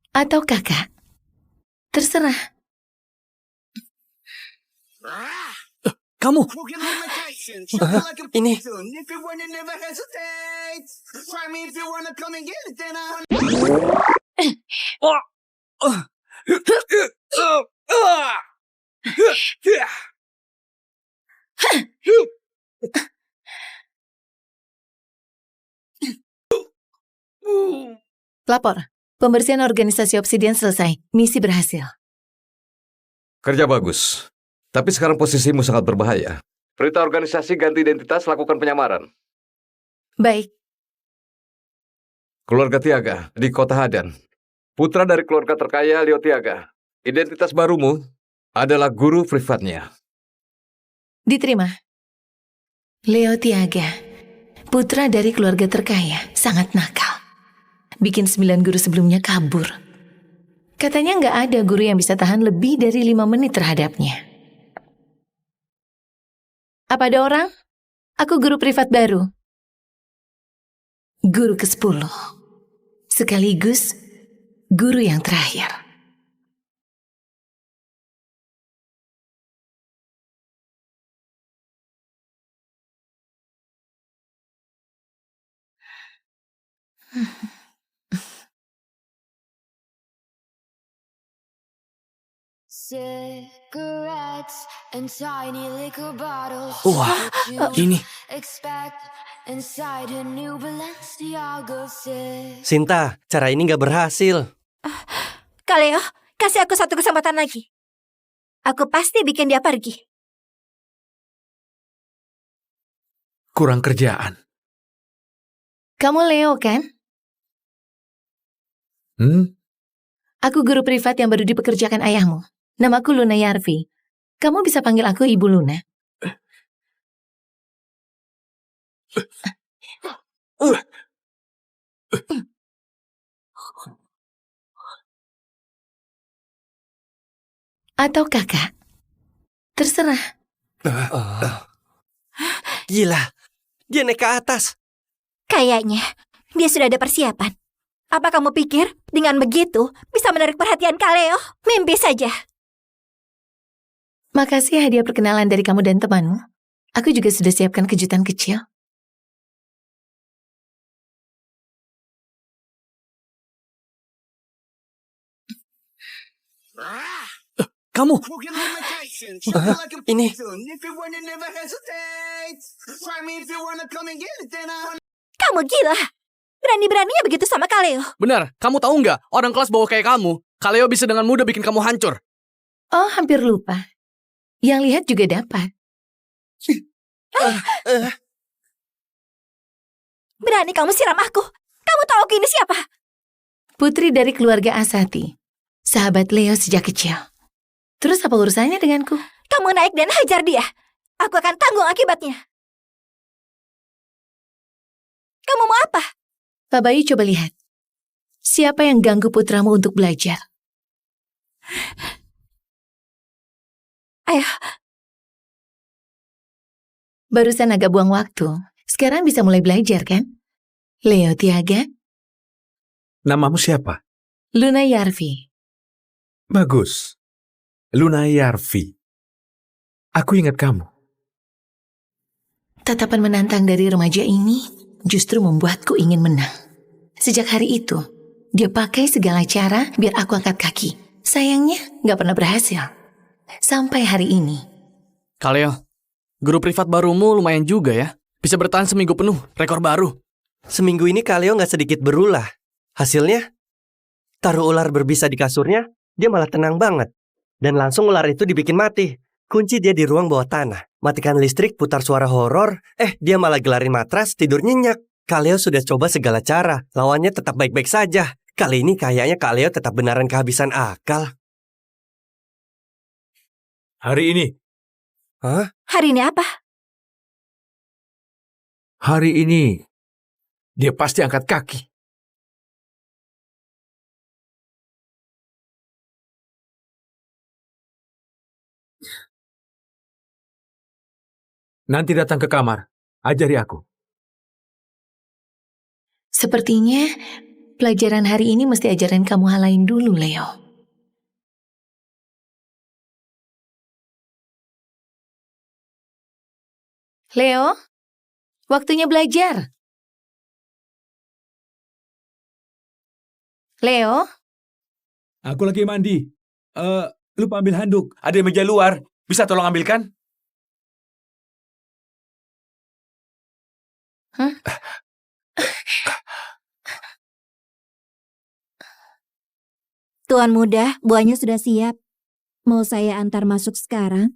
Atau kakak? Terserah. Kamu. Ini. Lapor. Pembersihan organisasi Obsidian selesai. Misi berhasil. Kerja bagus. Tapi sekarang posisimu sangat berbahaya. Perintah organisasi ganti identitas, lakukan penyamaran. Baik. Keluarga Tiaga di Kota Hadan. Putra dari keluarga terkaya Leo Tiaga. Identitas barumu adalah guru privatnya. Diterima. Leo Tiaga, putra dari keluarga terkaya, sangat nakal. Bikin 9 guru sebelumnya kabur. Katanya nggak ada guru yang bisa tahan lebih dari 5 menit terhadapnya. Apa ada orang? Aku guru privat baru. Guru ke-10. Sekaligus guru yang terakhir. Cigarettes and tiny liquor bottles. Wah, ini. Inside a new Balenciaga set. Sinta, cara ini nggak berhasil. Kaleo, kasih aku satu kesempatan lagi. Aku pasti bikin dia pergi. Kurang kerjaan. Kamu Leo kan? Aku guru privat yang baru dipekerjakan ayahmu. Namaku Luna Yarvi. Kamu bisa panggil aku Ibu Luna. Atau kakak. Terserah. Gila, dia naik ke atas. Kayaknya dia sudah ada persiapan. Apa kamu pikir dengan begitu bisa menarik perhatian Kaleo? Mimpi saja. Makasih hadiah perkenalan dari kamu dan temanmu. Aku juga sudah siapkan kejutan kecil. Kamu. Ini. Kamu gila. Berani-beraninya begitu sama Kaleo. Benar, kamu tahu nggak? Orang kelas bawah kayak kamu, Kaleo bisa dengan mudah bikin kamu hancur. Oh, hampir lupa. Yang lihat juga dapat. Berani kamu siram aku. Kamu tahu aku ini siapa? Putri dari keluarga Asati. Sahabat Leo sejak kecil. Terus apa urusannya denganku? Kamu naik dan hajar dia. Aku akan tanggung akibatnya. Kamu mau apa? Pak Bayu, coba lihat. Siapa yang ganggu putramu untuk belajar? Ayo. Barusan agak buang waktu. Sekarang bisa mulai belajar, kan? Leo Tiaga. Namamu siapa? Luna Yarvi. Bagus. Luna Yarvi. Aku ingat kamu. Tatapan menantang dari remaja ini justru membuatku ingin menang. Sejak hari itu, dia pakai segala cara biar aku angkat kaki. Sayangnya, nggak pernah berhasil. Sampai hari ini. Kaleo, guru privat barumu lumayan juga ya. Bisa bertahan seminggu penuh, rekor baru. Seminggu ini Kaleo nggak sedikit berulah. Hasilnya, taruh ular berbisa di kasurnya, dia malah tenang banget. Dan langsung ular itu dibikin mati. Kunci dia di ruang bawah tanah. Matikan listrik, putar suara horor. Dia malah gelarin matras, tidur nyenyak. Kaleo sudah coba segala cara. Lawannya tetap baik-baik saja. Kali ini kayaknya Kaleo tetap benaran kehabisan akal. Hari ini. Hah? Hari ini apa? Hari ini. Dia pasti angkat kaki. Nanti datang ke kamar. Ajari aku. Sepertinya pelajaran hari ini mesti ajarin kamu hal lain dulu, Leo. Leo, waktunya belajar. Leo, Aku lagi mandi. Lupa ambil handuk. Ada meja luar. Bisa tolong ambilkan? Tuan muda, buahnya sudah siap. Mau saya antar masuk sekarang?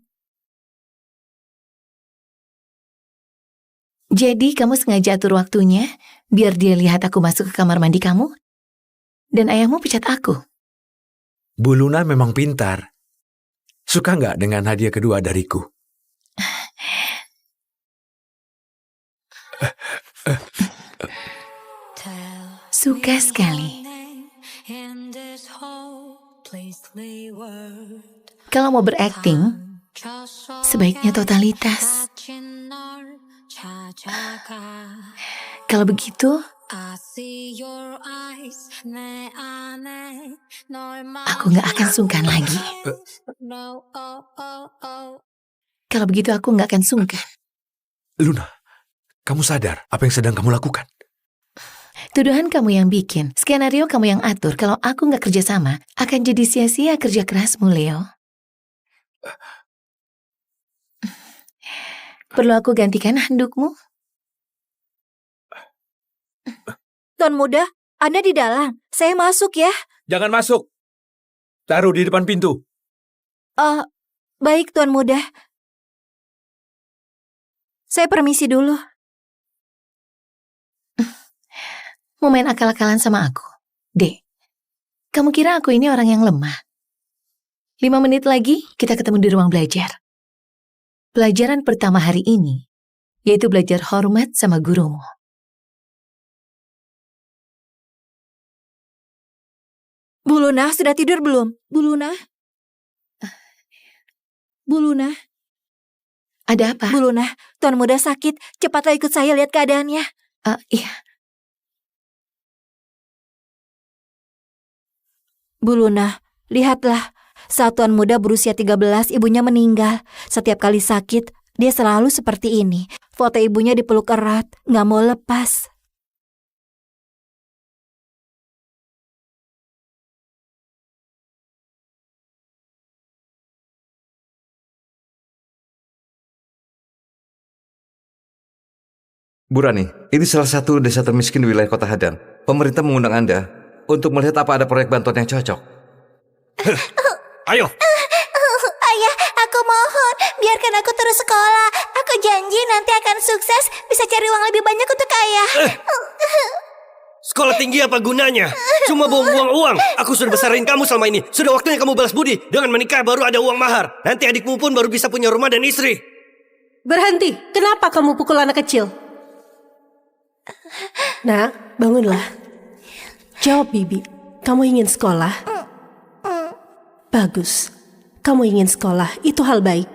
jadi kamu sengaja atur waktunya biar dia lihat aku masuk ke kamar mandi kamu? Dan ayahmu pecat aku. Bu Luna memang pintar. Suka nggak dengan hadiah kedua dariku? Suka sekali. Kalau mau berakting, sebaiknya totalitas. Kalau begitu, aku nggak akan sungkan lagi. Kalau begitu aku nggak akan sungkan. Luna, kamu sadar apa yang sedang kamu lakukan? Tuduhan kamu yang bikin, skenario kamu yang atur. Kalau aku nggak kerja sama, akan jadi sia-sia kerja kerasmu, Leo. Perlu aku gantikan handukmu? Tuan muda, Anda di dalam. Saya masuk ya. Jangan masuk. Taruh di depan pintu. Baik Tuan muda. Saya permisi dulu. Mau main akal-akalan sama aku? Dek, kamu kira aku ini orang yang lemah? 5 menit lagi kita ketemu di ruang belajar. Pelajaran pertama hari ini, yaitu belajar hormat sama gurumu. Bu Luna, sudah tidur belum? Bu Luna? Bu Luna? Ada apa? Bu Luna, Tuan muda sakit. Cepatlah ikut saya lihat keadaannya. Iya. Bu Luna, lihatlah. Saat Tuan muda berusia 13, ibunya meninggal. Setiap kali sakit, dia selalu seperti ini. Foto ibunya dipeluk erat, nggak mau lepas. Bu Rani, ini salah satu desa termiskin di wilayah Kota Hadan. Pemerintah mengundang Anda untuk melihat apa ada proyek bantuan yang cocok. Ayo. Ayah, aku mohon, biarkan aku terus sekolah. Aku janji nanti akan sukses, bisa cari uang lebih banyak untuk ayah. Sekolah tinggi apa gunanya? Cuma buang-buang uang. Aku sudah besarin kamu selama ini. Sudah waktunya kamu balas budi. Dengan menikah baru ada uang mahar. Nanti adikmu pun baru bisa punya rumah dan istri. Berhenti, kenapa kamu pukul anak kecil? Nak, bangunlah. Jawab Bibi, kamu ingin sekolah? Bagus, kamu ingin sekolah, itu hal baik.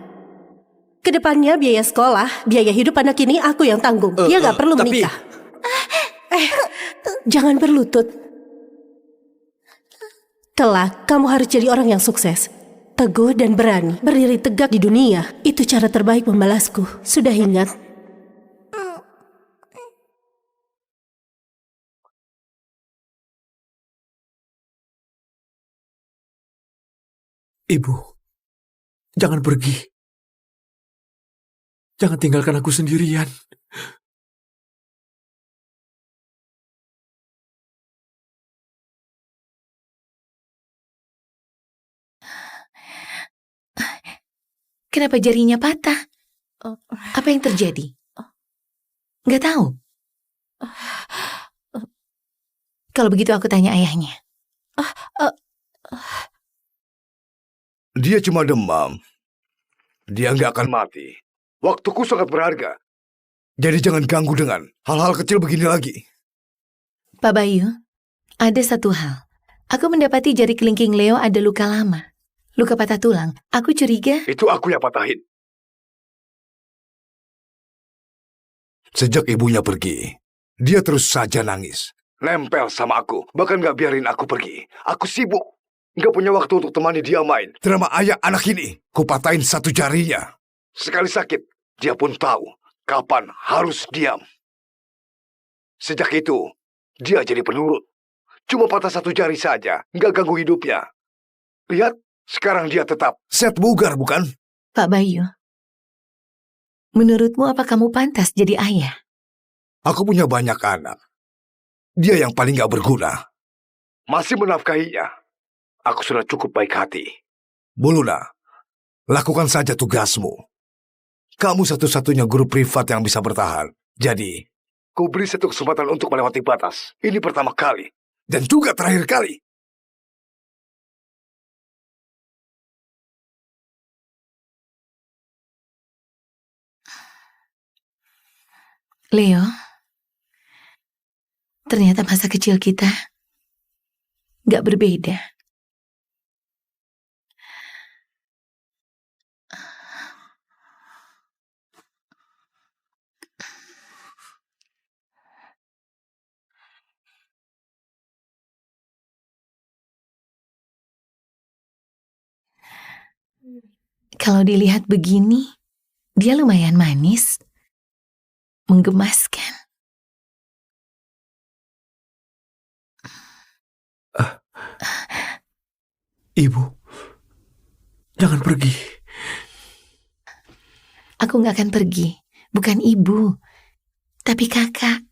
Kedepannya biaya sekolah, biaya hidup anak ini aku yang tanggung. Dia gak perlu menikah. Jangan berlutut. Kelak, kamu harus jadi orang yang sukses. Teguh dan berani, berdiri tegak di dunia. Itu cara terbaik membalasku. Sudah ingat? Ibu, jangan pergi. Jangan tinggalkan aku sendirian. Kenapa jarinya patah? Apa yang terjadi? Nggak tahu. Kalau begitu aku tanya ayahnya. Dia cuma demam. Dia nggak akan mati. Waktuku sangat berharga. Jadi jangan ganggu dengan hal-hal kecil begini lagi. Pak Bayu, ada satu hal. Aku mendapati jari kelingking Leo ada luka lama. Luka patah tulang. Aku curiga... Itu aku yang patahin. Sejak ibunya pergi, dia terus saja nangis. Nempel sama aku, bahkan gak biarin aku pergi. Aku sibuk, gak punya waktu untuk temani dia main. Drama ayah anak ini, kupatahin satu jarinya. Sekali sakit, dia pun tahu kapan harus diam. Sejak itu, dia jadi penurut. Cuma patah satu jari saja, gak ganggu hidupnya. Lihat, sekarang dia tetap sehat bugar, bukan? Pak Bayu, menurutmu apa kamu pantas jadi ayah? Aku punya banyak anak. Dia yang paling gak berguna. Masih menafkahinya. Aku sudah cukup baik hati. Bu Luna, lakukan saja tugasmu. Kamu satu-satunya guru privat yang bisa bertahan. Jadi, ku beri satu kesempatan untuk melewati batas. Ini pertama kali. Dan juga terakhir kali. Leo, ternyata masa kecil kita gak berbeda. Kalau dilihat begini, dia lumayan manis, menggemaskan. Ibu, jangan pergi. Aku gak akan pergi, bukan ibu, tapi kakak.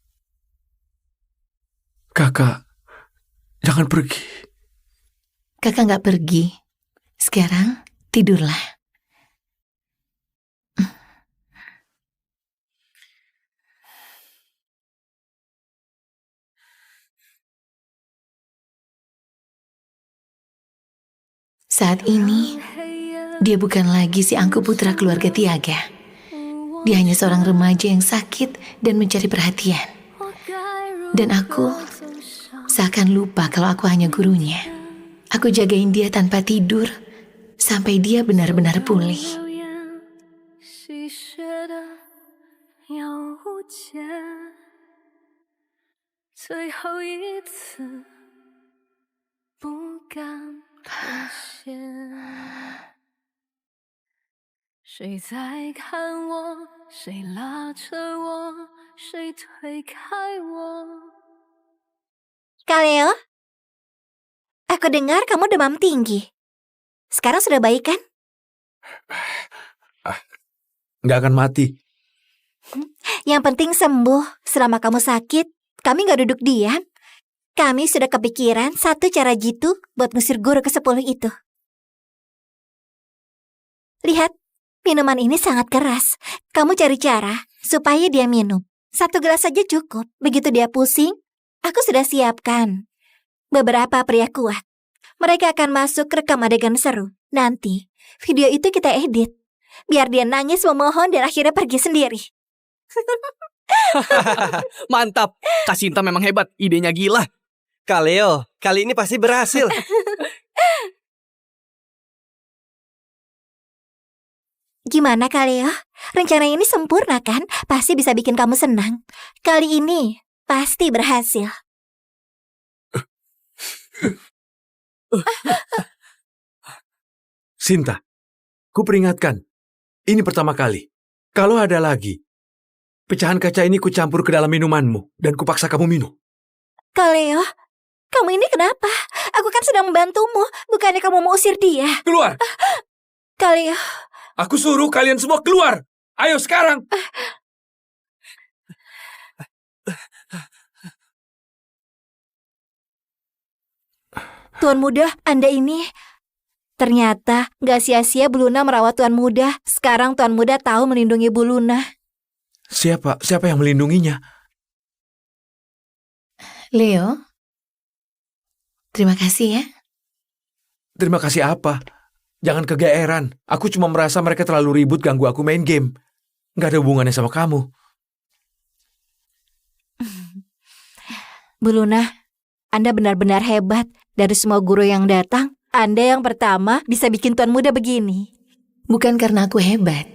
Kakak, jangan pergi. Kakak gak pergi. Sekarang tidurlah. Saat ini, dia bukan lagi si angku putra keluarga Tiaga. Dia hanya seorang remaja yang sakit dan mencari perhatian. Dan aku seakan lupa kalau aku hanya gurunya. Aku jagain dia tanpa tidur sampai dia benar-benar pulih. Kaleo, aku dengar kamu demam tinggi. Sekarang sudah baik kan? Nggak akan mati. Yang penting sembuh. Selama kamu sakit, kami gak duduk diam. Kami sudah kepikiran satu cara jitu buat ngusir guru ke-10 itu. Lihat, minuman ini sangat keras. Kamu cari cara supaya dia minum. 1 gelas saja cukup. Begitu dia pusing, aku sudah siapkan beberapa pria kuat. Mereka akan masuk rekam adegan seru. Nanti, video itu kita edit. Biar dia nangis memohon dan akhirnya pergi sendiri. Mantap, Kak Sinta memang hebat, idenya gila. Kak Leo, kali ini pasti berhasil. Gimana Kaleo? Rencana ini sempurna kan? Pasti bisa bikin kamu senang. Kali ini pasti berhasil. Sinta, ku peringatkan. Ini pertama kali. Kalau ada lagi, pecahan kaca ini ku campur ke dalam minumanmu dan kupaksa kamu minum. Kaleo, kamu ini kenapa? Aku kan sedang membantumu. Bukannya kamu mau usir dia. Keluar! Kaleo, Aku suruh kalian semua keluar! Ayo sekarang! Tuan Muda, Anda ini... Ternyata gak sia-sia Bu Luna merawat Tuan Muda. Sekarang Tuan Muda tahu melindungi Bu Luna. Siapa yang melindunginya? Leo, terima kasih ya. Terima kasih apa? Jangan kegeeran. Aku cuma merasa mereka terlalu ribut ganggu aku main game. Gak ada hubungannya sama kamu. Bu Luna, Anda benar-benar hebat. Dari semua guru yang datang, Anda yang pertama bisa bikin Tuan Muda begini. Bukan karena aku hebat,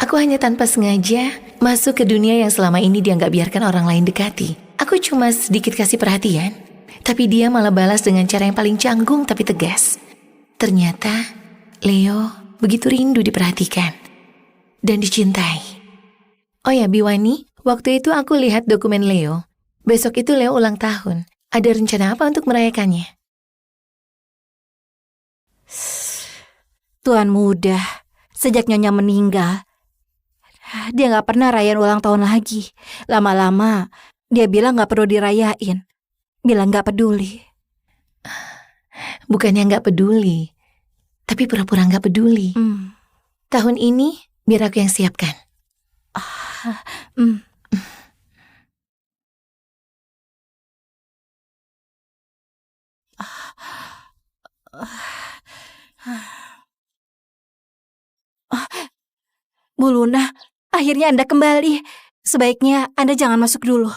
Aku hanya tanpa sengaja masuk ke dunia yang selama ini dia nggak biarkan orang lain dekati. Aku cuma sedikit kasih perhatian, tapi dia malah balas dengan cara yang paling canggung tapi tegas. Ternyata Leo begitu rindu diperhatikan dan dicintai. Oh ya Biwani, waktu itu aku lihat dokumen Leo. Besok itu Leo ulang tahun. Ada rencana apa untuk merayakannya? Tuan muda, sejak Nyonya meninggal, dia gak pernah rayain ulang tahun lagi. Lama-lama, dia bilang gak perlu dirayain. Bilang gak peduli. Bukannya nggak peduli, tapi pura-pura nggak peduli. Tahun ini biar aku yang siapkan. Bu Luna, akhirnya Anda kembali. Sebaiknya Anda jangan masuk dulu.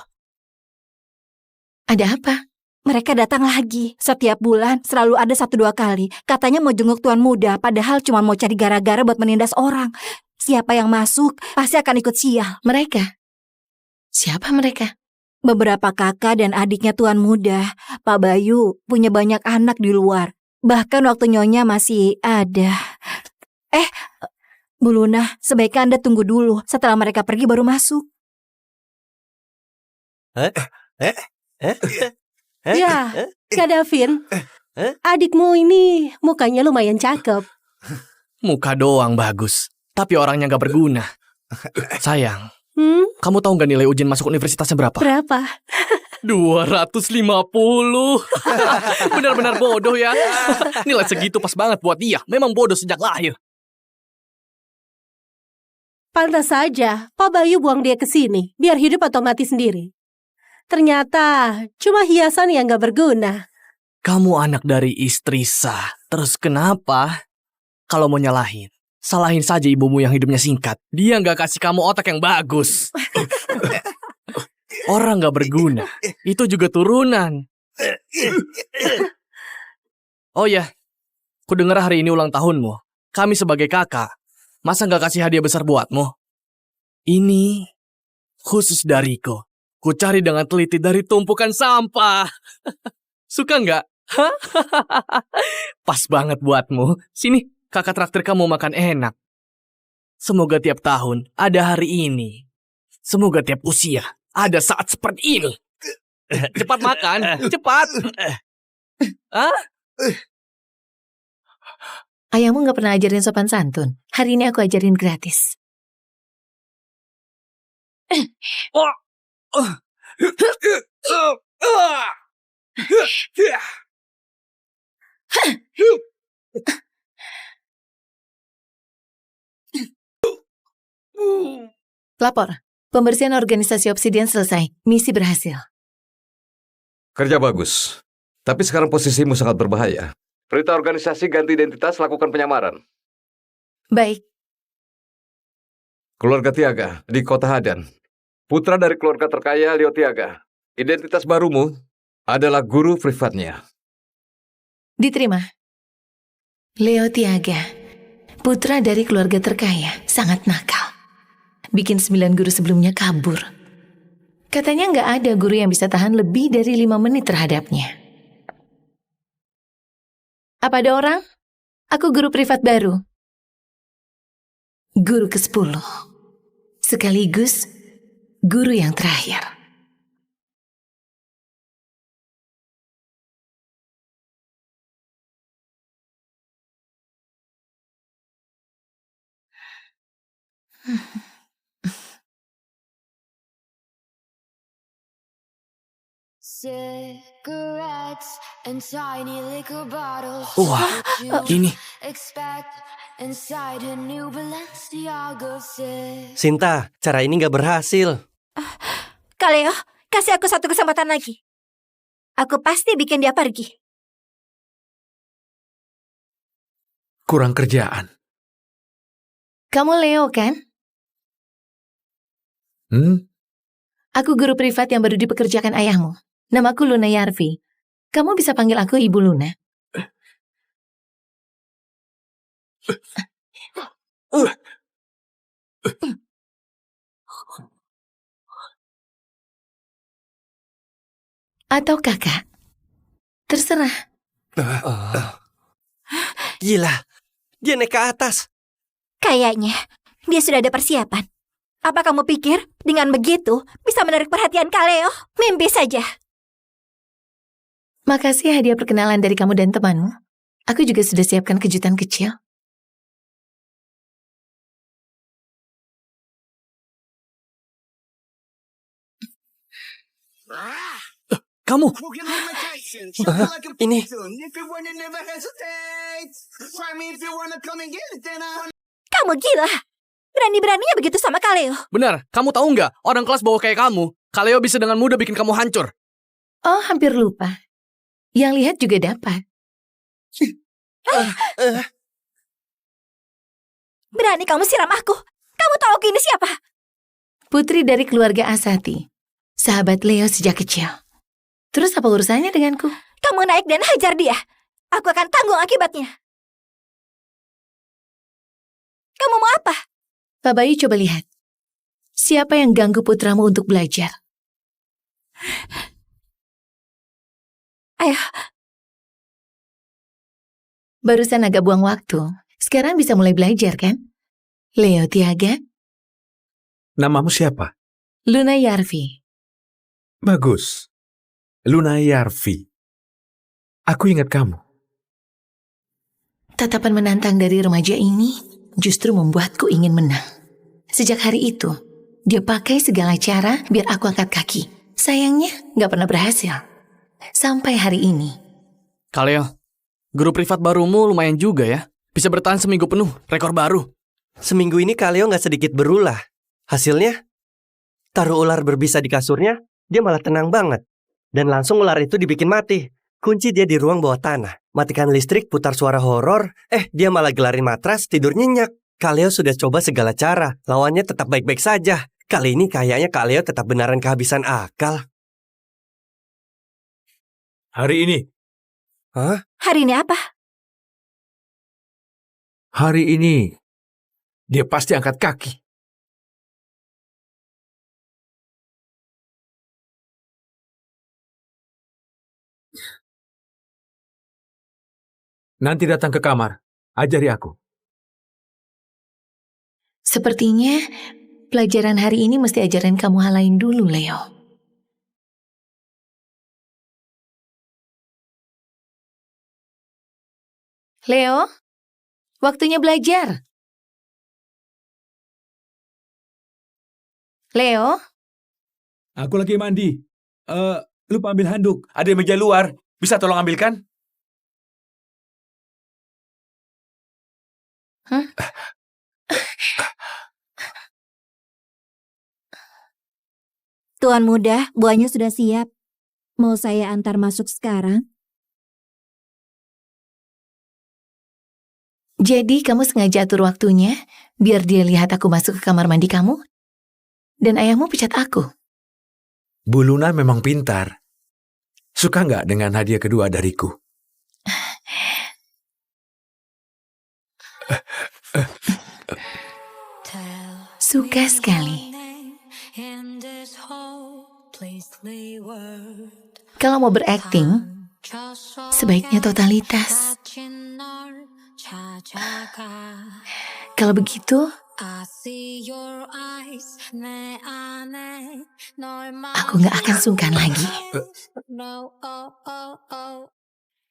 Ada apa? Mereka datang lagi. Setiap bulan selalu ada 1-2 kali. Katanya mau jenguk tuan muda, padahal cuma mau cari gara-gara buat menindas orang. Siapa yang masuk pasti akan ikut sial. Mereka? Siapa mereka? Beberapa kakak dan adiknya tuan muda. Pak Bayu punya banyak anak di luar. Bahkan waktu Nyonya masih ada. Bu Luna, sebaiknya Anda tunggu dulu. Setelah mereka pergi baru masuk. Ya, Kak Davin. Adikmu ini mukanya lumayan cakep. Muka doang bagus, tapi orangnya gak berguna. Sayang, Hmm, kamu tahu gak nilai ujian masuk universitasnya berapa? berapa? 250. Benar-benar bodoh ya. Nilai segitu pas banget buat dia. Memang bodoh sejak lahir. Pantas saja Pak Bayu buang dia ke sini, biar hidup atau mati sendiri. Ternyata cuma hiasan yang gak berguna. Kamu anak dari istri sah. Terus kenapa? Kalau mau nyalahin, salahin saja ibumu yang hidupnya singkat. Dia gak kasih kamu otak yang bagus. Orang gak berguna. Itu juga turunan. Oh ya, ku dengar hari ini ulang tahunmu. Kami sebagai kakak, masa gak kasih hadiah besar buatmu? Ini khusus dariku. Ku cari dengan teliti dari tumpukan sampah. Suka nggak? Pas banget buatmu. Sini, kakak traktir kamu makan enak. Semoga tiap tahun ada hari ini. Semoga tiap usia ada saat seperti ini. Cepat makan, cepat. Ayahmu nggak pernah ajarin sopan santun. Hari ini aku ajarin gratis. Lapor, pembersihan organisasi Obsidian selesai. Misi berhasil. Kerja bagus. Tapi sekarang posisimu sangat berbahaya. Perintah organisasi ganti identitas, lakukan penyamaran. Baik, Keluarga Tiaga di Kota Hadan. Putra dari keluarga terkaya Leo Tiaga. Identitas barumu adalah guru privatnya. diterima. Leo Tiaga, putra dari keluarga terkaya, sangat nakal. Bikin 9 guru sebelumnya kabur. Katanya nggak ada guru yang bisa tahan lebih dari 5 menit terhadapnya. Apa ada orang? Aku guru privat baru. Guru ke-10. Sekaligus guru yang terakhir. Cigarettes and tiny liquor bottles. Wah, ini. Expect inside a new Balenciaga set. Sinta, cara ini nggak berhasil. Kak Leo, kasih aku satu kesempatan lagi. Aku pasti bikin dia pergi. Kurang kerjaan. Kamu Leo kan? Aku guru privat yang baru dipekerjakan ayahmu. Namaku Luna Yarvi. Kamu bisa panggil aku Ibu Luna. atau kakak? Terserah. Gila, dia naik ke atas. Kayaknya dia sudah ada persiapan. Apa kamu pikir dengan begitu bisa menarik perhatian Kaleo? Mimpi saja. Makasih hadiah perkenalan dari kamu dan temanmu. Aku juga sudah siapkan kejutan kecil. Kamu, Ini, Kamu gila. Berani-beraninya begitu sama Kaleo. benar, kamu tahu nggak? Orang kelas bawah kayak kamu, Kaleo bisa dengan mudah bikin kamu hancur. Oh, hampir lupa. Yang lihat juga dapat. Berani kamu siram aku. Kamu tahu aku ini siapa? Putri dari keluarga Asati. Sahabat Leo sejak kecil. Terus apa urusannya denganku? Kamu naik dan hajar dia. Aku akan tanggung akibatnya. Kamu mau apa? Pak Bayu, coba lihat. Siapa yang ganggu putramu untuk belajar? Ayo, Barusan agak buang waktu. Sekarang bisa mulai belajar, kan? Leo Tiaga, Namamu siapa? Luna Yarvi. Bagus. Luna Yarvi. Aku ingat kamu. Tatapan menantang dari remaja ini justru membuatku ingin menang. Sejak hari itu, dia pakai segala cara biar aku angkat kaki. Sayangnya, nggak pernah berhasil. Sampai hari ini. Kaleo, guru privat barumu lumayan juga ya. Bisa bertahan seminggu penuh, rekor baru. seminggu ini Kaleo nggak sedikit berulah. Hasilnya, taruh ular berbisa di kasurnya, dia malah tenang banget. Dan langsung ular itu dibikin mati. Kunci dia di ruang bawah tanah. Matikan listrik, putar suara horor. Dia malah gelarin matras, tidur nyenyak. Kaleo sudah coba segala cara. Lawannya tetap baik-baik saja. Kali ini kayaknya Kaleo tetap benaran kehabisan akal. Hari ini. Hah? hari ini apa? Hari ini. Dia pasti angkat kaki. Nanti datang ke kamar. Ajari aku. Sepertinya pelajaran hari ini mesti ajarin kamu hal lain dulu, Leo. Leo, waktunya belajar. Leo, Aku lagi mandi. Lupa ambil handuk. Ada di meja luar. Bisa tolong ambilkan? Tuan muda, buahnya sudah siap. Mau saya antar masuk sekarang? jadi kamu sengaja atur waktunya biar dia lihat aku masuk ke kamar mandi kamu? Dan ayahmu pecat aku. Bu Luna memang pintar. Suka nggak dengan hadiah kedua dariku? Suka sekali. Kalau mau berakting, sebaiknya totalitas. Kalau begitu, aku nggak akan sungkan lagi.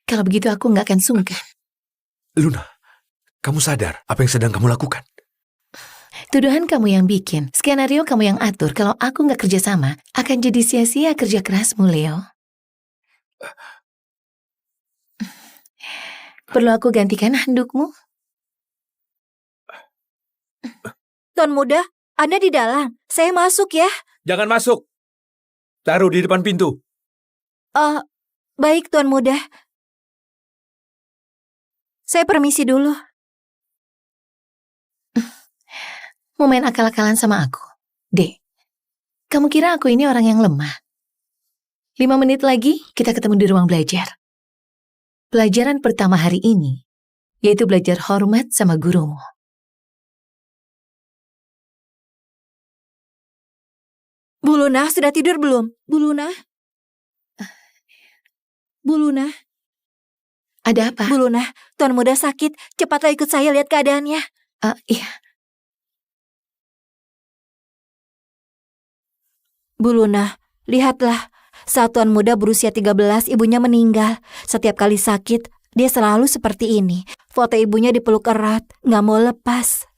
Kalau begitu aku nggak akan sungkan. Luna, kamu sadar apa yang sedang kamu lakukan? Tuduhan kamu yang bikin, skenario kamu yang atur. Kalau aku nggak kerjasama, akan jadi sia-sia kerja kerasmu, Leo. Perlu aku gantikan handukmu? Tuan muda, Anda di dalam. Saya masuk ya. Jangan masuk. Taruh di depan pintu. Baik Tuan muda. Saya permisi dulu. Mau main akal-akalan sama aku? Dek, kamu kira aku ini orang yang lemah? 5 menit lagi kita ketemu di ruang belajar. Pelajaran pertama hari ini, yaitu belajar hormat sama gurumu. Bu Luna, sudah tidur belum? Bu Luna? Bu Luna, Ada apa? Bu Luna, Tuan Muda sakit. Cepatlah ikut saya lihat keadaannya. Iya. Bu Luna, lihatlah. Saat Tuan Muda berusia 13, ibunya meninggal. Setiap kali sakit, dia selalu seperti ini. Foto ibunya dipeluk erat, nggak mau lepas.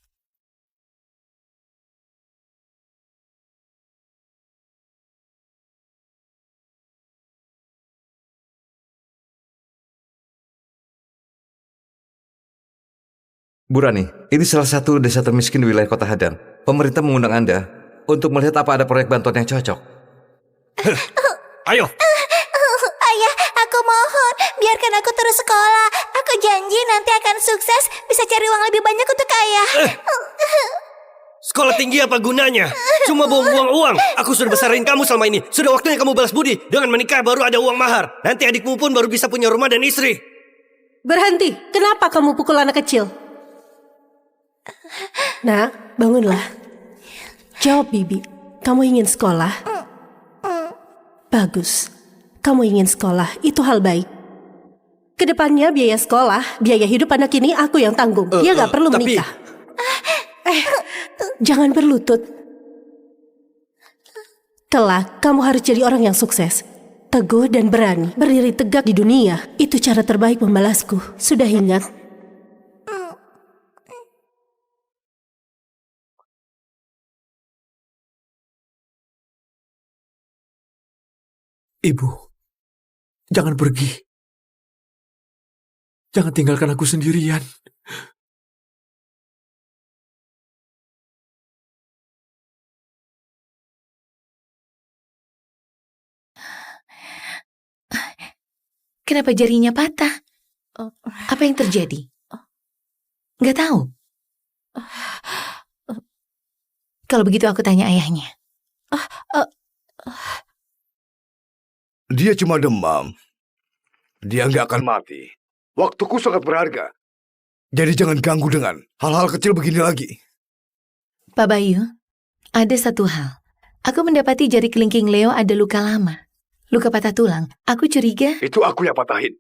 Bu Rani, ini salah satu desa termiskin di wilayah Kota Hadan. Pemerintah mengundang Anda untuk melihat apa ada proyek bantuan yang cocok. Ayo. Ayah, aku mohon, biarkan aku terus sekolah. Aku janji nanti akan sukses, bisa cari uang lebih banyak untuk ayah. Sekolah tinggi apa gunanya? Cuma buang-buang uang. Aku sudah besarin kamu selama ini. Sudah waktunya kamu balas budi. Dengan menikah baru ada uang mahar. Nanti adikmu pun baru bisa punya rumah dan istri. Berhenti, kenapa kamu pukul anak kecil? Nak, bangunlah. Jawab Bibi, kamu ingin sekolah? Bagus, kamu ingin sekolah, itu hal baik. Kedepannya biaya sekolah, biaya hidup anak ini aku yang tanggung. Dia gak perlu tapi- menikah. Jangan berlutut. Kelak, kamu harus jadi orang yang sukses. Teguh dan berani, berdiri tegak di dunia. Itu cara terbaik membalasku. Sudah ingat? Ibu, jangan pergi. Jangan tinggalkan aku sendirian. Kenapa jarinya patah? Apa yang terjadi? Nggak tahu. Kalau begitu aku tanya ayahnya. Dia cuma demam. Dia nggak akan mati. Waktuku sangat berharga. Jadi jangan ganggu dengan hal-hal kecil begini lagi. Pak Bayu, ada satu hal. Aku mendapati jari kelingking Leo ada luka lama. Luka patah tulang. Aku curiga. Itu aku yang patahin.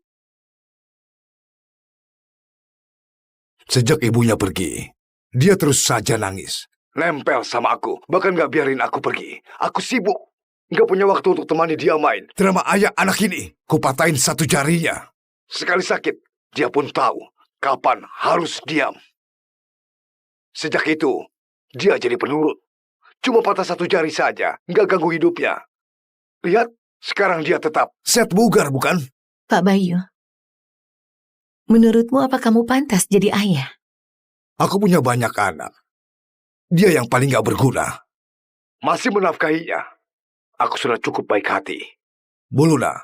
Sejak ibunya pergi, dia terus saja nangis. Nempel sama aku, bahkan gak biarin aku pergi. Aku sibuk, gak punya waktu untuk temani dia main. Drama ayah anak ini, kupatahin satu jarinya. Sekali sakit, dia pun tahu kapan harus diam. Sejak itu, dia jadi penurut. Cuma patah satu jari saja, gak ganggu hidupnya. Lihat, sekarang dia tetap sehat bugar, bukan? Pak Bayu, menurutmu apa kamu pantas jadi ayah? Aku punya banyak anak. Dia yang paling gak berguna. Masih menafkahinya. Aku sudah cukup baik hati. Bu Luna,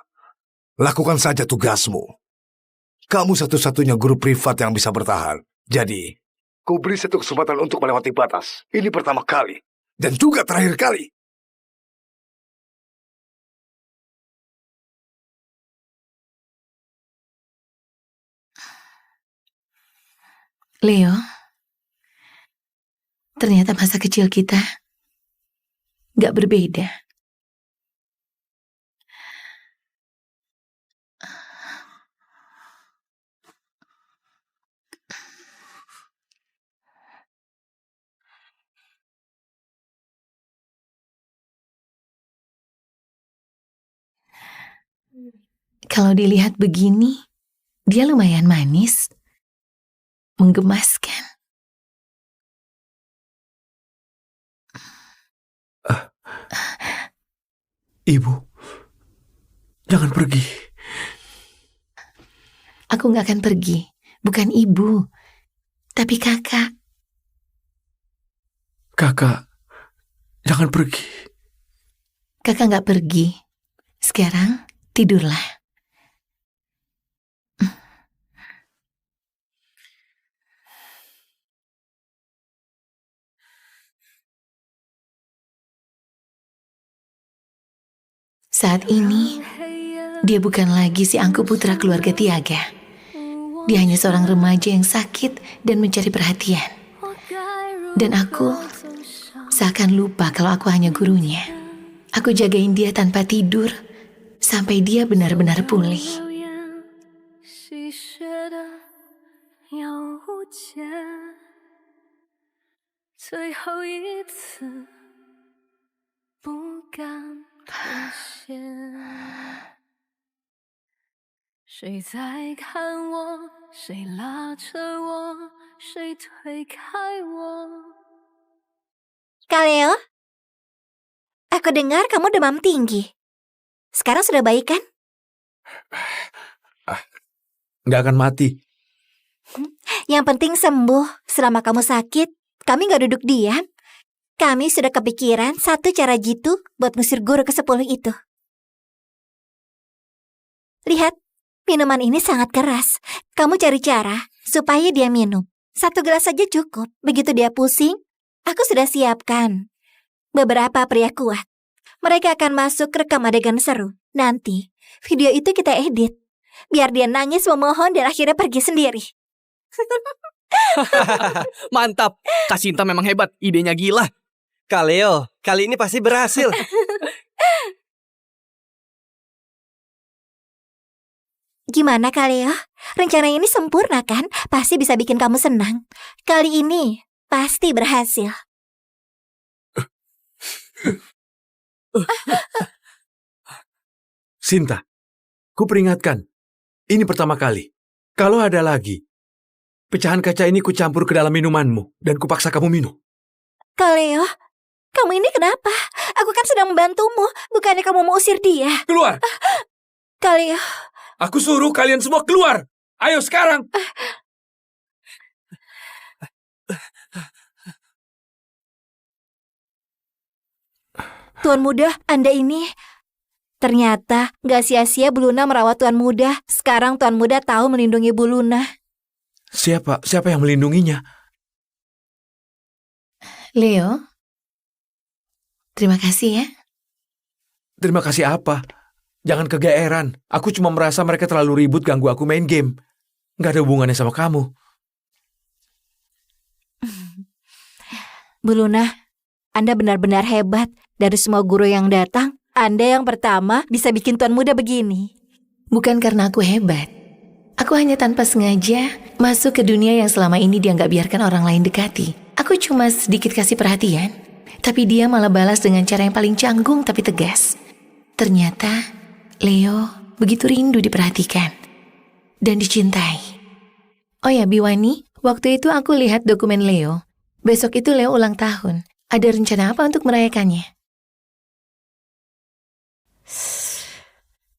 lakukan saja tugasmu. Kamu satu-satunya guru privat yang bisa bertahan. Jadi, ku beri satu kesempatan untuk melewati batas. Ini pertama kali. Dan juga terakhir kali. Leo, ternyata masa kecil kita gak berbeda. Kalau dilihat begini, dia lumayan manis, menggemaskan. Ibu, jangan pergi. Aku gak akan pergi, bukan ibu, tapi kakak. Kakak, jangan pergi. Kakak gak pergi. Sekarang tidurlah. Saat ini, dia bukan lagi si angku putra keluarga Tiaga. Dia hanya seorang remaja yang sakit dan mencari perhatian. Dan aku seakan lupa kalau aku hanya gurunya. Aku jagain dia tanpa tidur sampai dia benar-benar pulih. 最后一次不敢妥协。谁在看我？谁拉着我？谁推开我？ Kak Leo, aku dengar kamu demam tinggi. Sekarang sudah baik kan? Nggak akan mati. Yang penting sembuh. Selama kamu sakit, kami nggak duduk diam. Kami sudah kepikiran satu cara jitu buat ngusir guru ke-10 itu. Lihat, minuman ini sangat keras. Kamu cari cara supaya dia minum. 1 gelas saja cukup. Begitu dia pusing, aku sudah siapkan beberapa pria kuat. Mereka akan masuk rekam adegan seru. Nanti, video itu kita edit. Biar dia nangis memohon dan akhirnya pergi sendiri. Mantap, Kak Sinta memang hebat, idenya gila. Kak Leo, kali ini pasti berhasil. Gimana Kak Leo? Rencana ini sempurna kan? Pasti bisa bikin kamu senang. Kali ini pasti berhasil. Sinta, ku peringatkan. Ini pertama kali. Kalau ada lagi, pecahan kaca ini ku campur ke dalam minumanmu dan kupaksa kamu minum. Kak Leo, kamu ini kenapa? Aku kan sedang membantumu. Bukannya kamu mau usir dia. Keluar! Kak Leo, Aku suruh kalian semua keluar! Ayo sekarang! Tuan Muda, Anda ini... Ternyata gak sia-sia Bu Luna merawat Tuan Muda. Sekarang Tuan Muda tahu melindungi Bu Luna. Siapa yang melindunginya? Leo, terima kasih ya. Terima kasih apa? Jangan kegeeran. Aku cuma merasa mereka terlalu ribut ganggu aku main game. Gak ada hubungannya sama kamu. Bu Luna, Anda benar-benar hebat. Dari semua guru yang datang, Anda yang pertama bisa bikin Tuan Muda begini. Bukan karena aku hebat. Aku hanya tanpa sengaja masuk ke dunia yang selama ini dia nggak biarkan orang lain dekati. Aku cuma sedikit kasih perhatian, tapi dia malah balas dengan cara yang paling canggung tapi tegas. Ternyata Leo begitu rindu diperhatikan dan dicintai. Oh ya Biwani, waktu itu aku lihat dokumen Leo. Besok itu Leo ulang tahun. Ada rencana apa untuk merayakannya?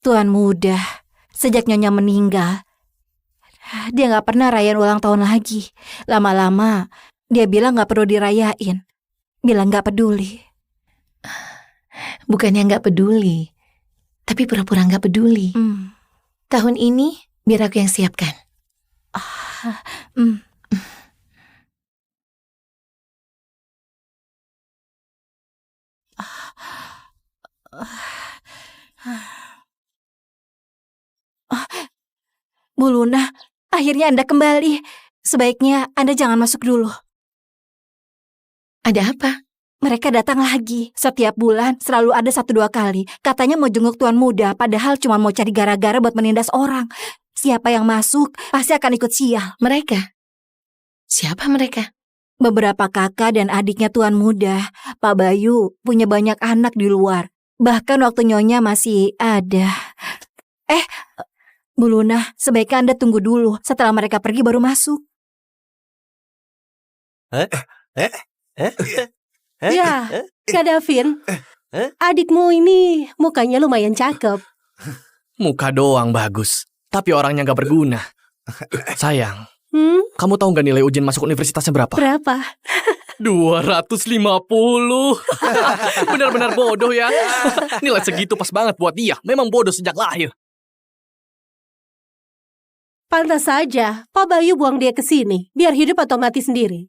Tuan Muda, sejak Nyonya meninggal, dia gak pernah rayain ulang tahun lagi. Lama-lama, dia bilang gak perlu dirayain. Bilang gak peduli. Bukannya nggak peduli, tapi pura-pura nggak peduli. Tahun ini biar aku yang siapkan. Bu Luna, akhirnya Anda kembali. Sebaiknya Anda jangan masuk dulu. Ada apa? Mereka datang lagi. Setiap bulan selalu ada 1-2 kali. Katanya mau jenguk Tuan Muda, padahal cuma mau cari gara-gara buat menindas orang. Siapa yang masuk pasti akan ikut sial. Mereka? Siapa mereka? Beberapa kakak dan adiknya Tuan Muda. Pak Bayu punya banyak anak di luar. Bahkan waktu Nyonya masih ada. Bu Luna, sebaiknya Anda tunggu dulu. Setelah mereka pergi baru masuk. Ya, Kak Davin. Adikmu ini mukanya lumayan cakep. Muka doang bagus, tapi orangnya gak berguna. Sayang, kamu tahu gak nilai ujian masuk universitasnya berapa? Berapa? 250. Benar-benar bodoh ya. Nilai segitu pas banget buat dia. Memang bodoh sejak lahir. Pantas saja Pak Bayu buang dia ke sini, biar hidup atau mati sendiri.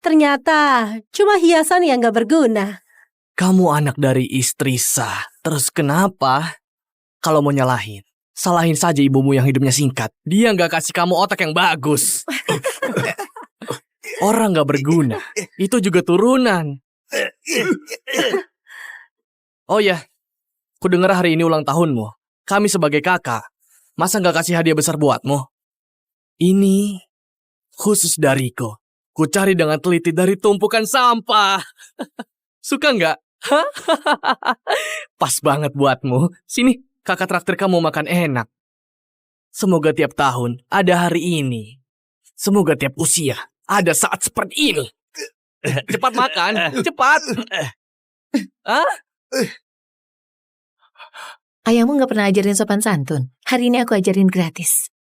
Ternyata cuma hiasan yang gak berguna. Kamu anak dari istri sah. Terus kenapa? Kalau mau nyalahin, salahin saja ibumu yang hidupnya singkat. Dia gak kasih kamu otak yang bagus. Orang gak berguna. Itu juga turunan. Oh ya, ku dengar hari ini ulang tahunmu. Kami sebagai kakak, masa gak kasih hadiah besar buatmu? Ini khusus dariku. ku cari dengan teliti dari tumpukan sampah. Suka nggak? Hah? Pas banget buatmu. Sini, kakak traktir kamu makan enak. Semoga tiap tahun ada hari ini. Semoga tiap usia ada saat seperti ini. Cepat makan, cepat. Hah? Ayahmu nggak pernah ajarin sopan santun. Hari ini aku ajarin gratis.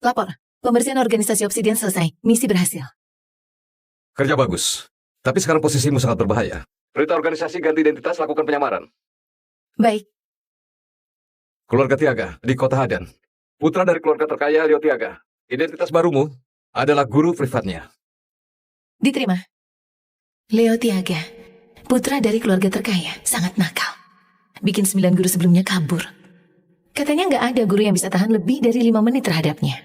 Lapor, pembersihan organisasi Obsidian selesai. Misi berhasil. Kerja bagus. Tapi sekarang posisimu sangat berbahaya. Perintah organisasi ganti identitas, lakukan penyamaran. Baik, Keluarga Tiaga di Kota Hadan. Putra dari keluarga terkaya Leo Tiaga. Identitas barumu adalah guru privatnya. diterima. Leo Tiaga, putra dari keluarga terkaya, sangat nakal. Bikin 9 guru sebelumnya kabur. Katanya nggak ada guru yang bisa tahan lebih dari 5 menit terhadapnya.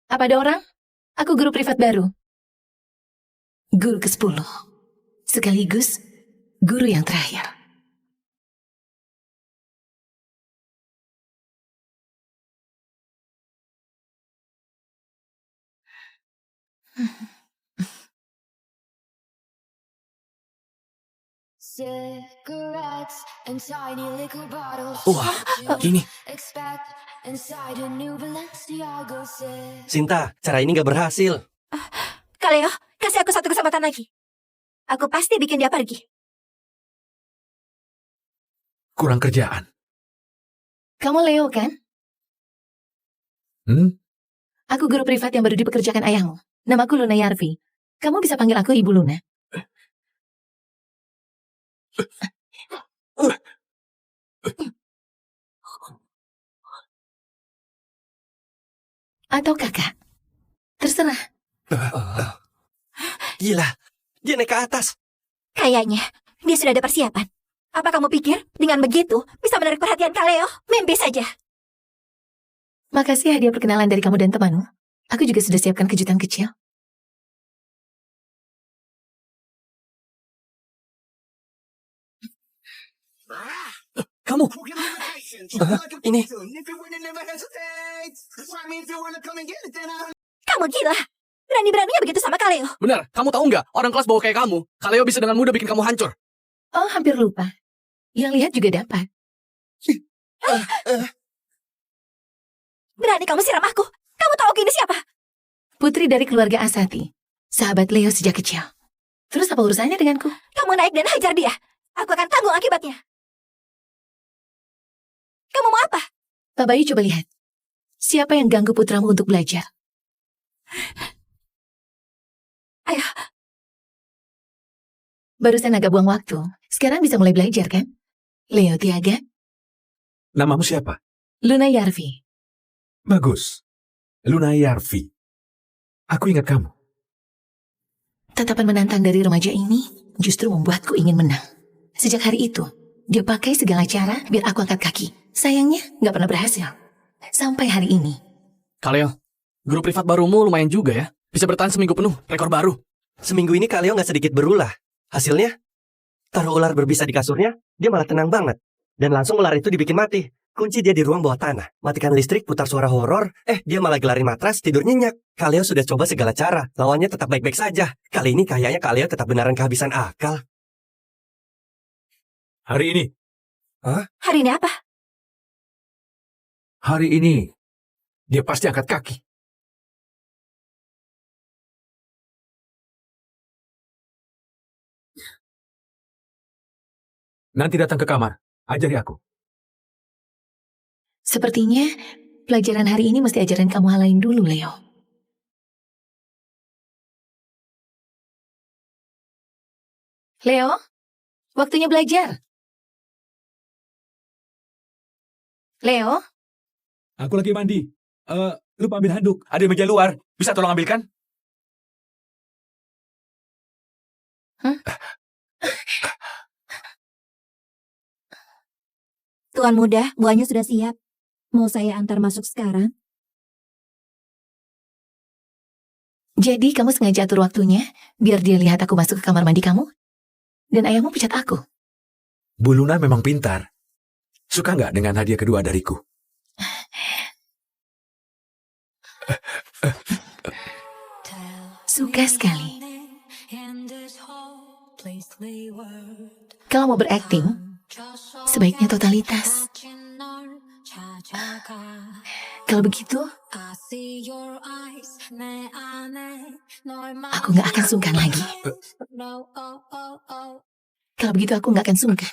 Apa ada orang? Aku guru privat baru. Guru ke-10. Sekaligus guru yang terakhir. Cigarettes and tiny liquor bottles. Wah, ini. Expect inside a new Balenciaga set. Sinta, cara ini nggak berhasil. Kaleo, kasih aku satu kesempatan lagi. Aku pasti bikin dia pergi. Kurang kerjaan. Kamu Leo kan? Aku guru privat yang baru dipekerjakan ayahmu. Namaku Luna Yarvi. Kamu bisa panggil aku Ibu Luna. Atau kakak. Terserah. Gila, dia naik ke atas. Kayaknya dia sudah ada persiapan. Apa kamu pikir dengan begitu bisa menarik perhatian Kaleo? Mimpi saja. Makasih hadiah perkenalan dari kamu dan temanmu. Aku juga sudah siapkan kejutan kecil. Kamu. Ini. Kamu gila. Berani-beraninya begitu sama Kaleo. Benar, kamu tahu nggak? Orang kelas bawah kayak kamu, Kaleo bisa dengan mudah bikin kamu hancur. Oh, hampir lupa. Yang lihat juga dapat. Berani kamu siram aku. Kamu tahu aku ini siapa? Putri dari keluarga Asati. Sahabat Leo sejak kecil. Terus apa urusannya denganku? Kamu naik dan hajar dia. Aku akan tanggung akibatnya. Kamu mau apa? Pak Bayu coba lihat. Siapa yang ganggu putramu untuk belajar? Ayo. Barusan agak buang waktu. Sekarang bisa mulai belajar kan? Leo Tiaga, Namamu siapa? Luna Yarvi. Bagus. Luna Yarvi. Aku ingat kamu. Tatapan menantang dari remaja ini justru membuatku ingin menang. Sejak hari itu, dia pakai segala cara biar aku angkat kaki. Sayangnya, nggak pernah berhasil. Sampai hari ini. Kaleo, guru privat barumu lumayan juga ya. Bisa bertahan seminggu penuh, rekor baru. Seminggu ini Kaleo nggak sedikit berulah. Hasilnya, taruh ular berbisa di kasurnya, dia malah tenang banget. Dan langsung ular itu dibikin mati. Kunci dia di ruang bawah tanah. Matikan listrik, putar suara horor. Dia malah gelarin matras, tidur nyenyak. Kaleo sudah coba segala cara. Lawannya tetap baik-baik saja. Kali ini kayaknya Kaleo tetap beneran kehabisan akal. Hari ini. Hari ini apa? Hari ini. Dia pasti angkat kaki. Nanti datang ke kamar. Ajari aku. Sepertinya, pelajaran hari ini mesti ajaran kamu hal lain dulu, Leo. Leo, waktunya belajar. Leo, Aku lagi mandi. Lupa ambil handuk. Ada di meja luar. Bisa tolong ambilkan? Tuan muda, buahnya sudah siap. Mau saya antar masuk sekarang? Jadi kamu sengaja atur waktunya biar dia lihat aku masuk ke kamar mandi kamu? Dan ayahmu pecat aku? Bu Luna memang pintar. Suka nggak dengan hadiah kedua dariku? Suka sekali. Kalau mau berakting, sebaiknya totalitas. Kalau begitu, aku nggak akan sungkan lagi. Kalau begitu aku nggak akan sungkan.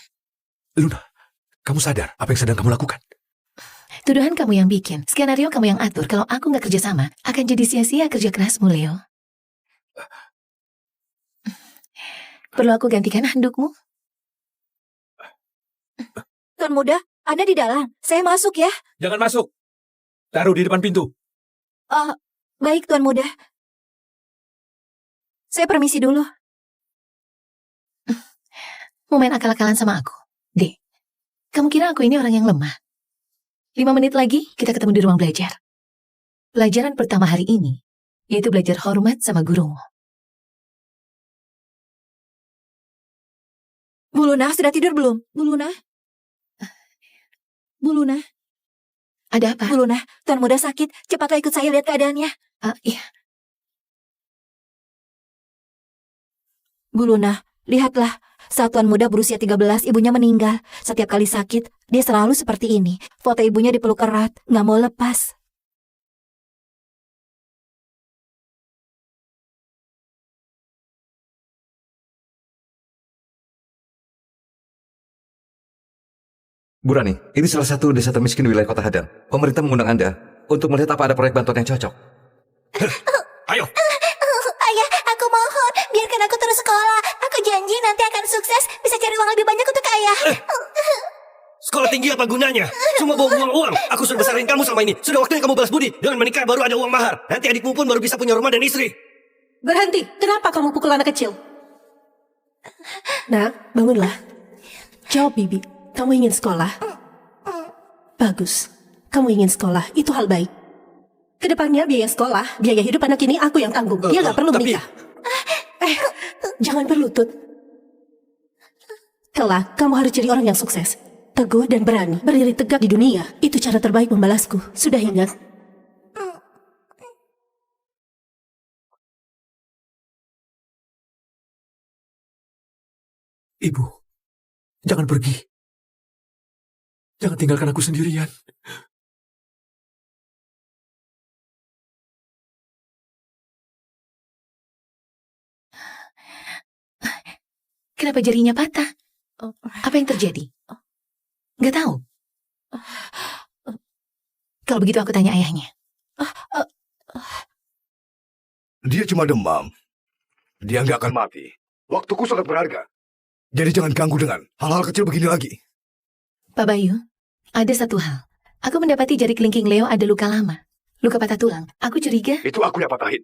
Luna, kamu sadar apa yang sedang kamu lakukan? Tuduhan kamu yang bikin, skenario kamu yang atur. Kalau aku nggak kerja sama, akan jadi sia-sia kerja kerasmu, Leo. Perlu aku gantikan handukmu? Tuan Muda, Anda di dalam. Saya masuk ya. Jangan masuk. Taruh di depan pintu. Baik, Tuan Muda. Saya permisi dulu. Mau main akal-akalan sama aku? Dek, kamu kira aku ini orang yang lemah? 5 menit lagi kita ketemu di ruang belajar. Pelajaran pertama hari ini, yaitu belajar hormat sama gurumu. Bu Luna, sudah tidur belum? Bu Luna? Bu Luna? Ada apa? Bu Luna, Tuan Muda sakit. Cepatlah ikut saya lihat keadaannya. Iya. Bu Luna, lihatlah. Saat Tuan Muda berusia 13, ibunya meninggal. Setiap kali sakit, dia selalu seperti ini. Foto ibunya dipeluk erat, nggak mau lepas. Bu Rani, ini salah satu desa termiskin wilayah Kota Hadang. Pemerintah mengundang Anda untuk melihat apa ada proyek bantuan yang cocok. Ayo. Ayah, aku mohon, biarkan aku terus sekolah. Aku janji nanti akan sukses, bisa cari uang lebih banyak untuk ayah. Sekolah tinggi apa gunanya? Cuma buang-buang uang. Aku sudah besarin kamu sama ini. Sudah waktunya kamu balas budi. Dengan menikah baru ada uang mahar. Nanti adikmu pun baru bisa punya rumah dan istri. Berhenti, kenapa kamu pukul anak kecil? Nak, bangunlah. Jawab, Bibi. Kamu ingin sekolah? Bagus. Kamu ingin sekolah, itu hal baik. Kedepannya biaya sekolah, biaya hidup anak ini aku yang tanggung. Dia nggak perlu menikah. Jangan berlutut. Kelak, kamu harus jadi orang yang sukses. Teguh dan berani, berdiri tegak di dunia. Itu cara terbaik membalasku. Sudah ingat? Ibu, jangan pergi. Jangan tinggalkan aku sendirian. Kenapa jarinya patah? Apa yang terjadi? Gak tahu. Kalau begitu aku tanya ayahnya. Dia cuma demam. Dia nggak akan mati. Waktuku sangat berharga. Jadi jangan ganggu dengan hal-hal kecil begini lagi. Pak Bayu, ada satu hal. Aku mendapati jari kelingking Leo ada luka lama. Luka patah tulang. Aku curiga. Itu aku yang patahin.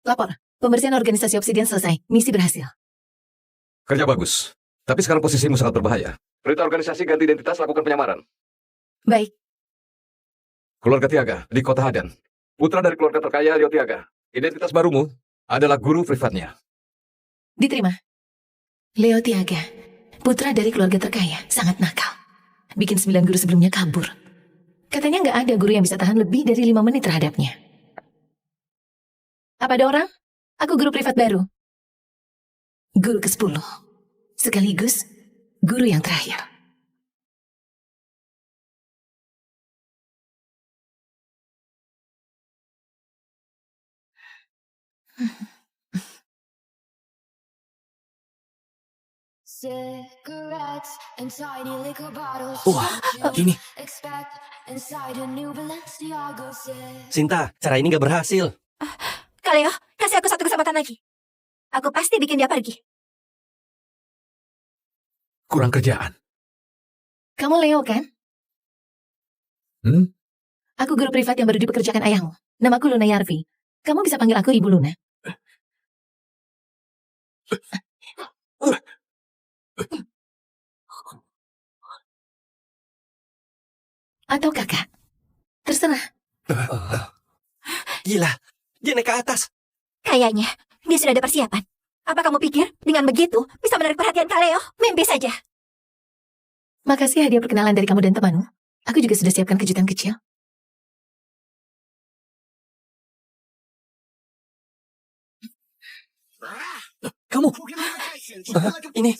Lapor, pembersihan organisasi Obsidian selesai. Misi berhasil. Kerja bagus. Tapi sekarang posisimu sangat berbahaya. Perintah organisasi ganti identitas, lakukan penyamaran. Baik, Keluarga Tiaga di Kota Hadan. Putra dari keluarga terkaya Leo Tiaga. Identitas barumu adalah guru privatnya. diterima. Leo Tiaga, putra dari keluarga terkaya, sangat nakal. Bikin 9 guru sebelumnya kabur. Katanya nggak ada guru yang bisa tahan lebih dari 5 menit terhadapnya. Apa ada orang? Aku guru privat baru. Guru ke-10. Sekaligus guru yang terakhir. Wah, ini. Sinta, cara ini nggak berhasil. Kaleo, kasih aku satu kesempatan lagi. Aku pasti bikin dia pergi. Kurang kerjaan. Kamu Leo kan? Hmm? Aku guru privat yang baru dipekerjakan ayahmu. Namaku Luna Yarvi. Kamu bisa panggil aku Ibu Luna. Atau kakak. Terserah. Gila, dia naik ke atas. Kayaknya dia sudah ada persiapan. Apa kamu pikir dengan begitu bisa menarik perhatian Kaleo? Mimpi saja. Makasih hadiah perkenalan dari kamu dan temanmu. Aku juga sudah siapkan kejutan kecil. Kamu. Ini.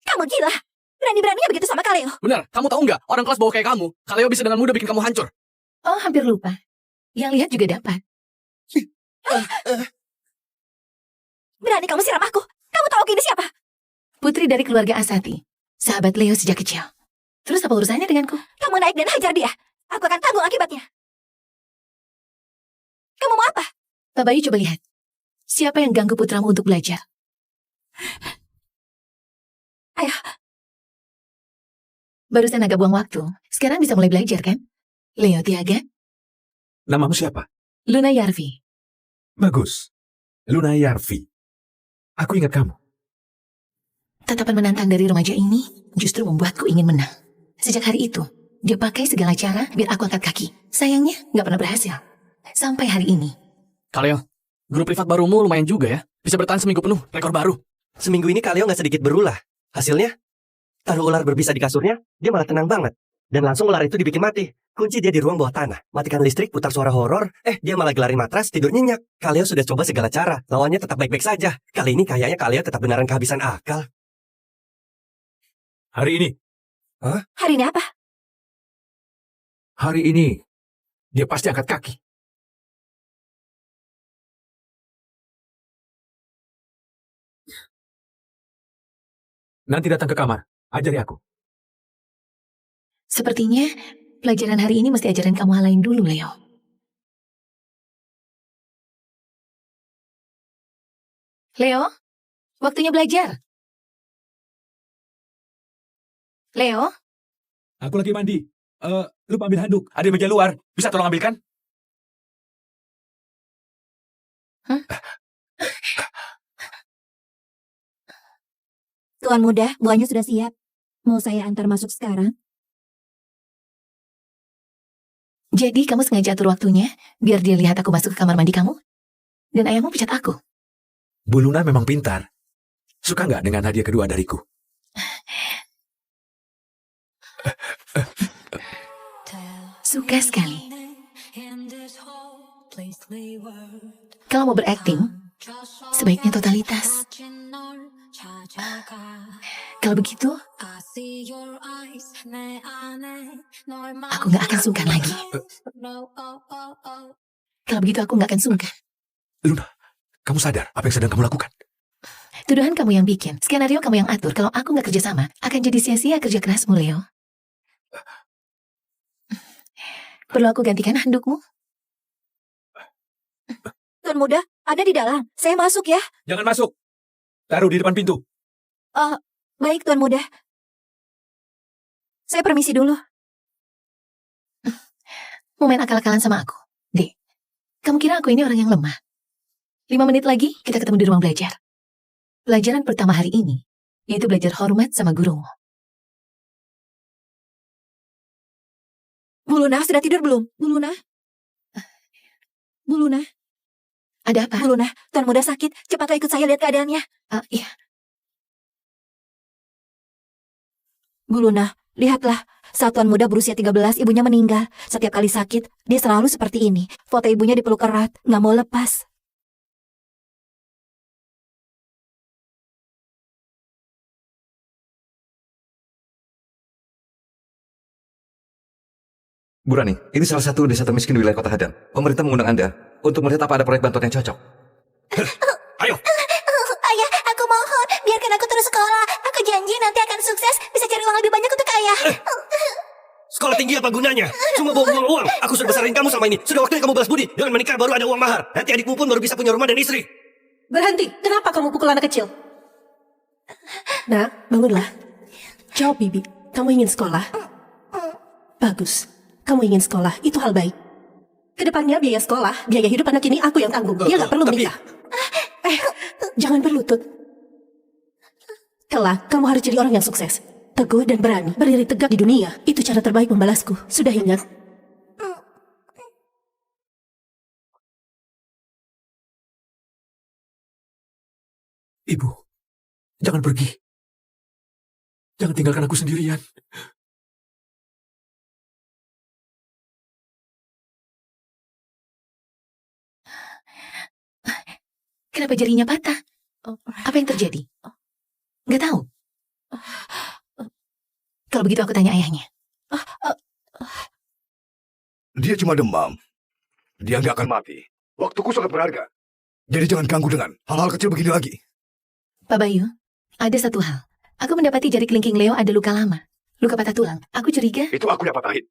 Kamu gila. Berani-beraninya begitu sama Kaleo. Benar, kamu tahu nggak? Orang kelas bawah kayak kamu, Kaleo bisa dengan mudah bikin kamu hancur. Oh, hampir lupa. Yang lihat juga dapat. Berani kamu siram aku. Kamu tahu ini siapa? Putri dari keluarga Asati. Sahabat Leo sejak kecil. Terus apa urusannya denganku? Kamu naik dan hajar dia. Aku akan tanggung akibatnya. Kamu mau apa? Pak Bayu, coba lihat. Siapa yang ganggu putramu untuk belajar? Ayo. Barusan agak buang waktu. Sekarang bisa mulai belajar kan? Leo Tiaga, Namamu siapa? Luna Yarvi. Bagus. Luna Yarvi. Aku ingat kamu. Tatapan menantang dari remaja ini justru membuatku ingin menang. Sejak hari itu, dia pakai segala cara biar aku angkat kaki. Sayangnya, nggak pernah berhasil. Sampai hari ini. Kaleo, guru privat barumu lumayan juga ya. Bisa bertahan seminggu penuh, rekor baru. Seminggu ini Kaleo nggak sedikit berulah. Hasilnya, taruh ular berbisa di kasurnya, dia malah tenang banget. Dan langsung ular itu dibikin mati. Kunci dia di ruang bawah tanah. Matikan listrik, putar suara horor. Dia malah gelarin matras, tidur nyenyak. Kaleo sudah coba segala cara. Lawannya tetap baik-baik saja. Kali ini kayaknya Kaleo tetap beneran kehabisan akal. Hari ini. Hah? Hari ini apa? Hari ini. Dia pasti angkat kaki. Nanti datang ke kamar. Ajari aku. Sepertinya, pelajaran hari ini mesti ajaran kamu hal lain dulu, Leo. Leo, waktunya belajar. Leo, Aku lagi mandi. Lupa ambil handuk. Ada di meja luar. Bisa tolong ambilkan? Tuan muda, buahnya sudah siap. Mau saya antar masuk sekarang? jadi kamu sengaja atur waktunya biar dia lihat aku masuk ke kamar mandi kamu? Dan ayahmu pecat aku. Bu Luna memang pintar. Suka nggak dengan hadiah kedua dariku? Suka sekali. Kalau mau berakting, sebaiknya totalitas. Kalau begitu, aku nggak akan sungkan lagi. Kalau begitu aku nggak akan sungkan. Luna, kamu sadar apa yang sedang kamu lakukan? Tuduhan kamu yang bikin, skenario kamu yang atur. Kalau aku nggak kerjasama, akan jadi sia-sia kerja kerasmu, Leo. Perlu aku gantikan handukmu? Tuan Muda, ada di dalam. Saya masuk ya. Jangan masuk. Taruh di depan pintu. Baik, Tuan Muda. Saya permisi dulu. Mau main akal-akalan sama aku? Dek, kamu kira aku ini orang yang lemah? 5 menit lagi kita ketemu di ruang belajar. Pelajaran pertama hari ini, yaitu belajar hormat sama gurumu. Bu Luna, sudah tidur belum? Bu Luna? Bu Luna? Ada apa? Bu Luna, Tuan Muda sakit. Cepatlah ikut saya lihat keadaannya. Iya. Bu Luna, lihatlah. Saat Tuan Muda berusia 13, ibunya meninggal. Setiap kali sakit, dia selalu seperti ini. Foto ibunya dipeluk erat, nggak mau lepas. Bu Rani, ini salah satu desa termiskin di wilayah Kota Hadan. Pemerintah mengundang Anda untuk melihat apa ada proyek bantuan yang cocok. Ayo. Ayah, aku mohon, biarkan aku terus sekolah. Aku janji nanti akan sukses, bisa cari uang lebih banyak untuk ayah. Sekolah tinggi apa gunanya? Cuma buang-buang uang. Aku sudah besarin kamu sama ini. Sudah waktunya kamu balas budi. Dengan menikah baru ada uang mahar. Nanti adikmu pun baru bisa punya rumah dan istri. Berhenti. Kenapa kamu pukul anak kecil? Nak, bangunlah. Jawab, Bibi. Kamu ingin sekolah? Bagus. Kamu ingin sekolah, itu hal baik. Kedepannya biaya sekolah, biaya hidup anak ini aku yang tanggung. Dia nggak perlu menikah. Jangan berlutut. Kelak, kamu harus jadi orang yang sukses. Teguh dan berani, berdiri tegak di dunia. Itu cara terbaik membalasku. Sudah ingat? Ibu, jangan pergi. Jangan tinggalkan aku sendirian. Kenapa jarinya patah? Apa yang terjadi? Nggak tahu. Kalau begitu aku tanya ayahnya. Dia cuma demam. Dia nggak akan mati. Waktuku sangat berharga. Jadi jangan ganggu dengan hal-hal kecil begini lagi. Pak Bayu, ada satu hal. Aku mendapati jari kelingking Leo ada luka lama. Luka patah tulang. Aku curiga. Itu aku yang patahin.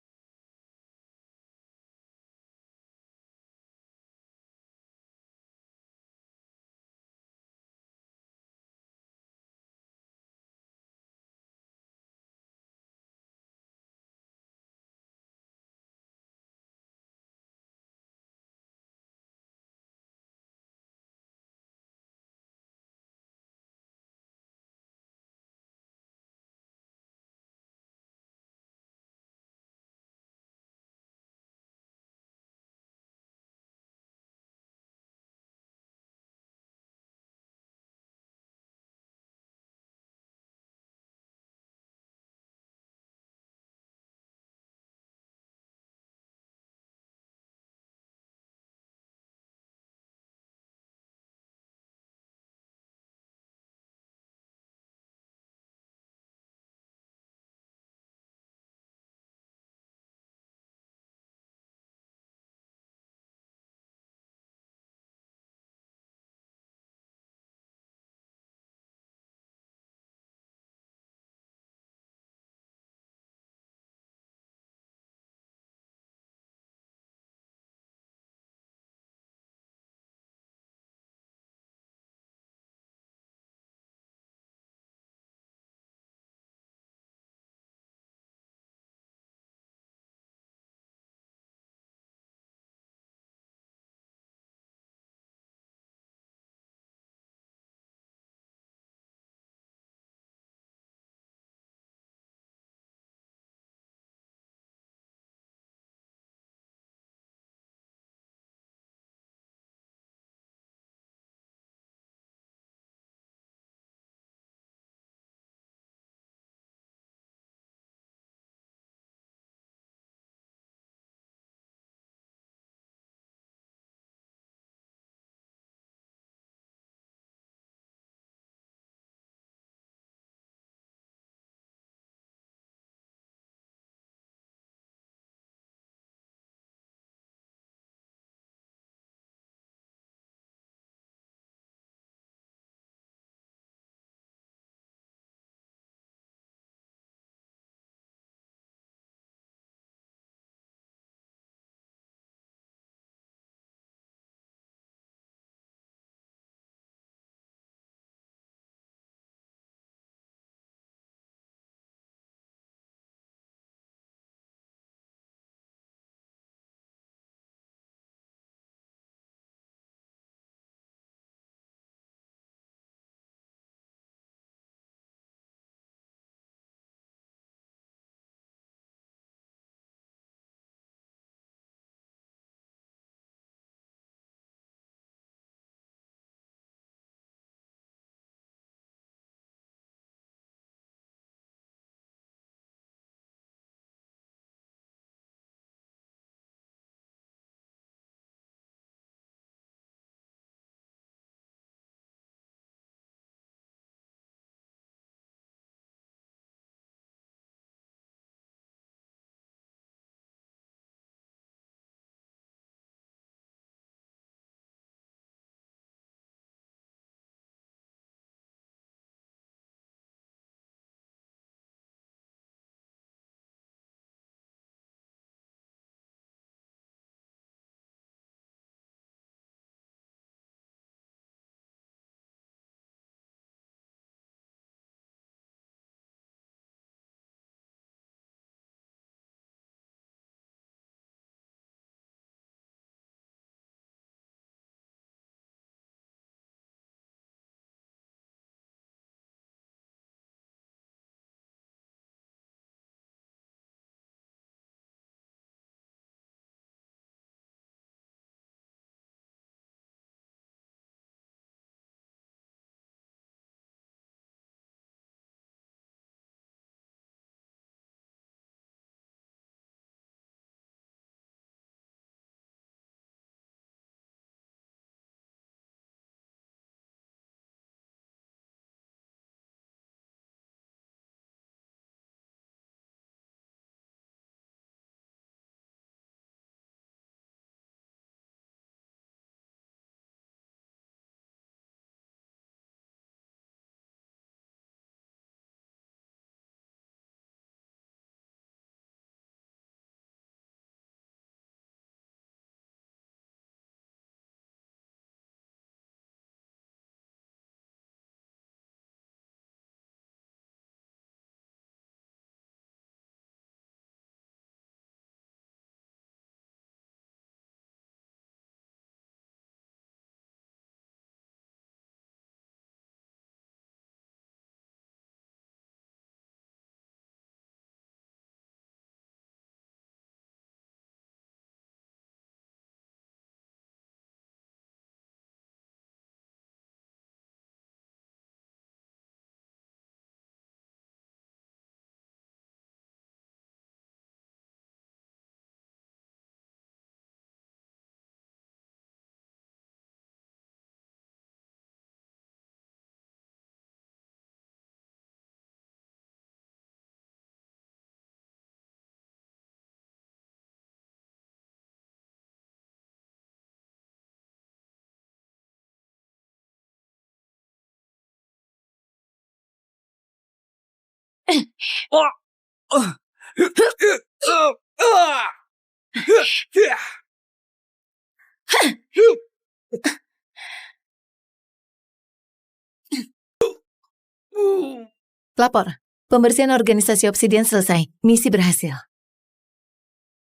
Lapor. Pembersihan organisasi Obsidian selesai. Misi berhasil.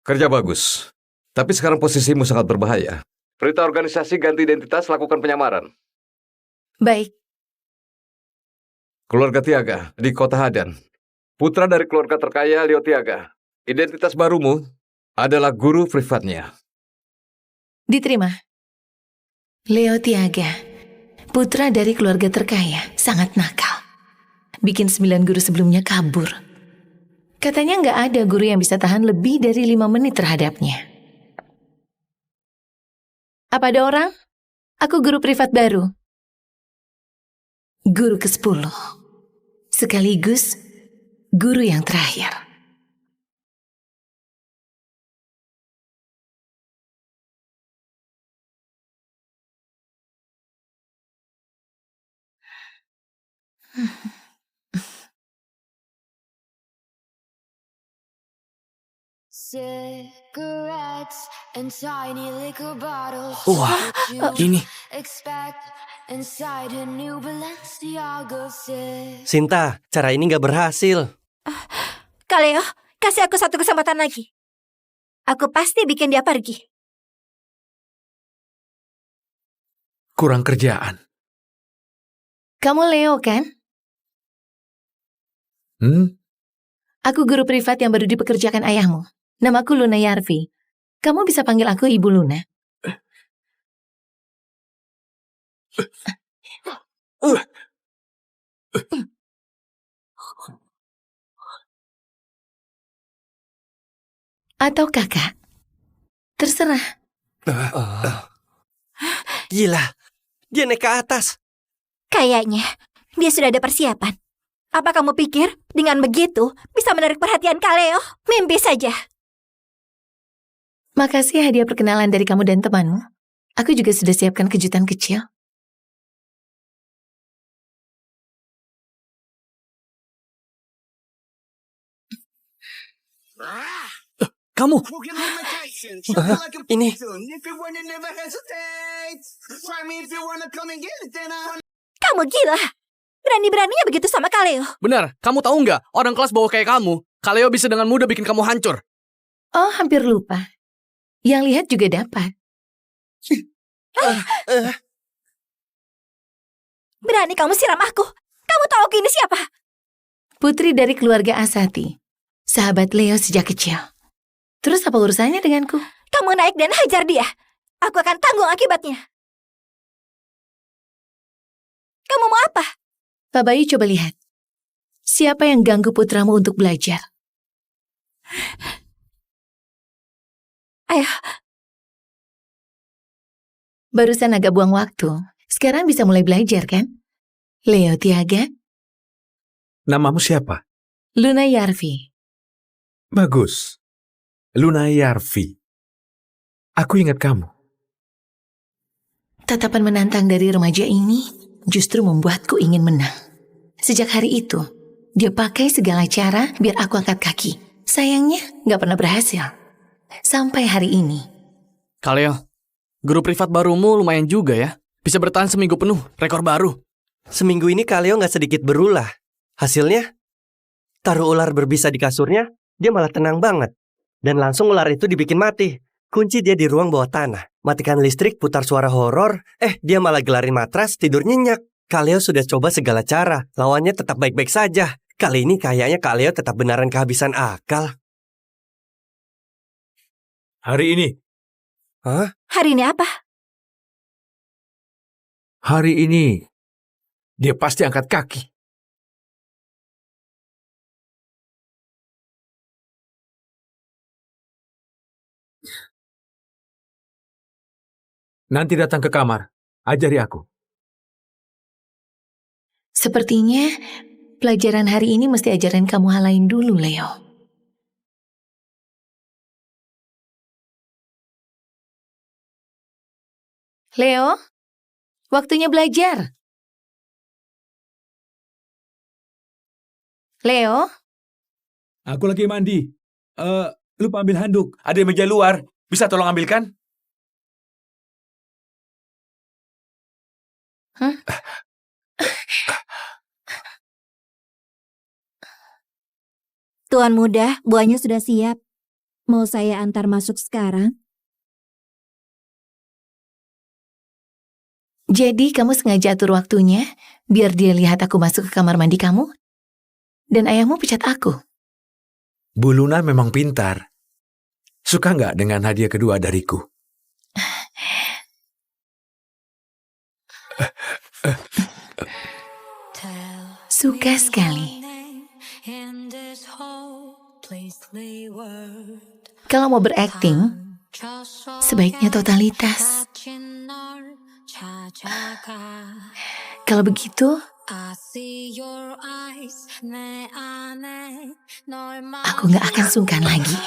Kerja bagus. Tapi sekarang posisimu sangat berbahaya. Perintah organisasi ganti identitas, lakukan penyamaran. Baik. Keluarga Tiaga di Kota Hadan. Putra dari keluarga terkaya Leo Tiaga. Identitas barumu adalah guru privatnya. Diterima. Leo Tiaga. Putra dari keluarga terkaya. Sangat nakal. Bikin 9 guru sebelumnya kabur. Katanya nggak ada guru yang bisa tahan lebih dari 5 menit terhadapnya. Apa ada orang? Aku guru privat baru. Guru ke-10. Sekaligus guru yang terakhir. Cigarettes and tiny liquor bottles. Wah, ini. Expect inside a new Balenciaga set. Sinta, cara ini nggak berhasil. Kaleo, kasih aku satu kesempatan lagi. Aku pasti bikin dia pergi. Kurang kerjaan. Kamu Leo kan? Aku guru privat yang baru dipekerjakan ayahmu. Namaku Luna Yarvi. Kamu bisa panggil aku Ibu Luna. Atau kakak. Terserah. Gila, dia naik ke atas. Kayaknya dia sudah ada persiapan. Apa kamu pikir dengan begitu bisa menarik perhatian Kaleo? Mimpi saja. Makasih hadiah perkenalan dari kamu dan temanmu. Aku juga sudah siapkan kejutan kecil. Kamu. Ini. Kamu gila. Berani-beraninya begitu sama Kaleo. Benar, kamu tahu nggak? Orang kelas bawah kayak kamu, Kaleo bisa dengan mudah bikin kamu hancur. Oh, hampir lupa. Yang lihat juga dapat. Berani kamu siram aku. Kamu tahu aku ini siapa? Putri dari keluarga Asati. Sahabat Leo sejak kecil. Terus apa urusannya denganku? Kamu naik dan hajar dia. Aku akan tanggung akibatnya. Kamu mau apa? Pak Bayu coba lihat. Siapa yang ganggu putramu untuk belajar? Ayo. Barusan agak buang waktu. Sekarang bisa mulai belajar kan? Leo Tiaga, Namamu siapa? Luna Yarvi. Bagus. Luna Yarvi. Aku ingat kamu. Tatapan menantang dari remaja ini justru membuatku ingin menang. Sejak hari itu, dia pakai segala cara biar aku angkat kaki. Sayangnya, gak pernah berhasil. Sampai hari ini. Kaleo, guru privat barumu lumayan juga ya. Bisa bertahan seminggu penuh, rekor baru. Seminggu ini Kaleo nggak sedikit berulah. Hasilnya, taruh ular berbisa di kasurnya, dia malah tenang banget. Dan langsung ular itu dibikin mati. Kunci dia di ruang bawah tanah. Matikan listrik, putar suara horor. Dia malah gelarin matras, tidur nyenyak. Kaleo sudah coba segala cara. Lawannya tetap baik-baik saja. Kali ini kayaknya Kaleo tetap benaran kehabisan akal. Hari ini. Hah? Hari ini apa? Hari ini. Dia pasti angkat kaki. Nanti datang ke kamar. Ajari aku. Sepertinya pelajaran hari ini mesti ajaran kamu hal lain dulu, Leo. Leo, waktunya belajar. Leo, Aku lagi mandi. Lupa ambil handuk. Ada di meja luar. Bisa tolong ambilkan? Tuan muda, buahnya sudah siap. Mau saya antar masuk sekarang? jadi kamu sengaja atur waktunya biar dia lihat aku masuk ke kamar mandi kamu? Dan ayahmu pecat aku. Bu Luna memang pintar. Suka nggak dengan hadiah kedua dariku? Suka sekali. Kalau mau berakting, sebaiknya totalitas. Kalau begitu, aku nggak akan sungkan lagi.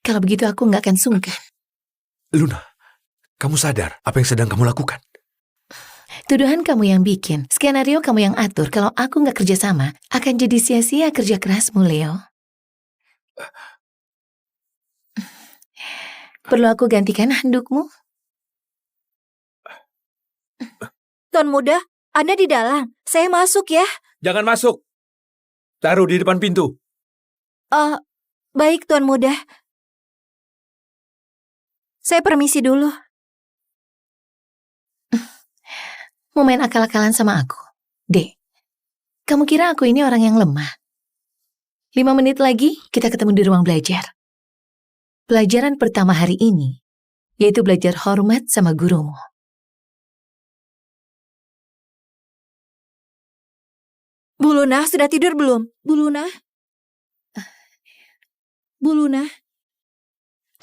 Kalau begitu aku nggak akan sungkan. Luna, kamu sadar apa yang sedang kamu lakukan? Tuduhan kamu yang bikin, skenario kamu yang atur. Kalau aku nggak kerjasama, akan jadi sia-sia kerja kerasmu, Leo. Perlu aku gantikan handukmu? Tuan muda, Anda di dalam. Saya masuk ya. Jangan masuk. Taruh di depan pintu. Baik Tuan muda. Saya permisi dulu. Mau main akal-akalan sama aku? Dek, kamu kira aku ini orang yang lemah? 5 menit lagi kita ketemu di ruang belajar. Pelajaran pertama hari ini, yaitu belajar hormat sama gurumu. Bu Luna, sudah tidur belum? Bu Luna? Bu Luna?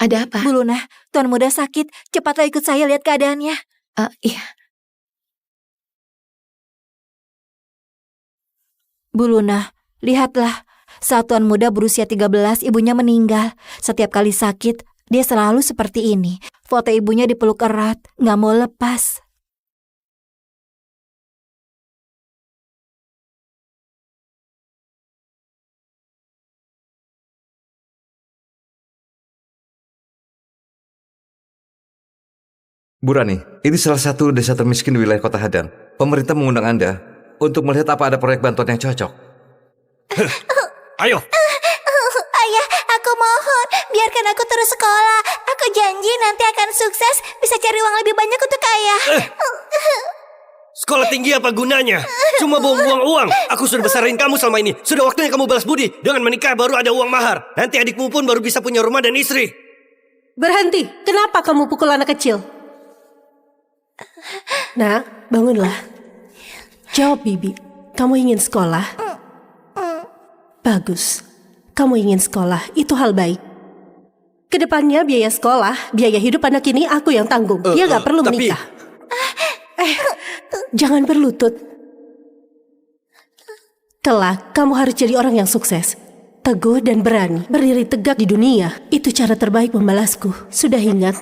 Ada apa? Bu Luna, Tuan muda sakit. Cepatlah ikut saya lihat keadaannya. Iya. Bu Luna, lihatlah. Saat Tuan muda berusia 13, ibunya meninggal. Setiap kali sakit, dia selalu seperti ini. Foto ibunya dipeluk erat, nggak mau lepas. Bu Rani, ini salah satu desa termiskin di wilayah Kota Hadan. Pemerintah mengundang Anda untuk melihat apa ada proyek bantuan yang cocok. Ayo. Ayah, aku mohon, biarkan aku terus sekolah. Aku janji nanti akan sukses, bisa cari uang lebih banyak untuk ayah. Sekolah tinggi apa gunanya? Cuma buang-buang uang. Aku sudah besarin kamu selama ini. Sudah waktunya kamu balas budi. Dengan menikah baru ada uang mahar. Nanti adikmu pun baru bisa punya rumah dan istri. Berhenti, kenapa kamu pukul anak kecil? Nak, bangunlah. Jawab Bibi, kamu ingin sekolah? Bagus, kamu ingin sekolah, itu hal baik. Kedepannya biaya sekolah, biaya hidup anak ini aku yang tanggung. Dia gak perlu menikah. Jangan berlutut. Kelak, kamu harus jadi orang yang sukses. Teguh dan berani, berdiri tegak di dunia. Itu cara terbaik membalasku. Sudah ingat?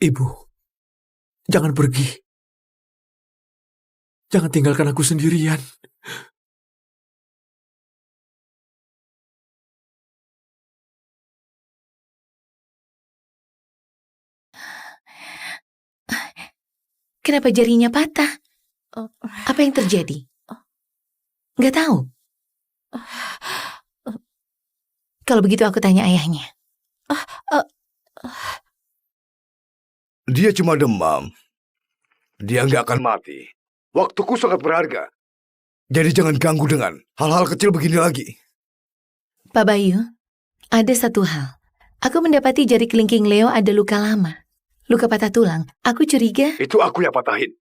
Ibu, jangan pergi. Jangan tinggalkan aku sendirian. Kenapa jarinya patah? Apa yang terjadi? Nggak tahu. Kalau begitu aku tanya ayahnya. Dia cuma demam. Dia nggak akan mati. Waktuku sangat berharga. Jadi jangan ganggu dengan hal-hal kecil begini lagi. Pak Bayu, ada satu hal. Aku mendapati jari kelingking Leo ada luka lama. Luka patah tulang. Aku curiga. Itu aku yang patahin.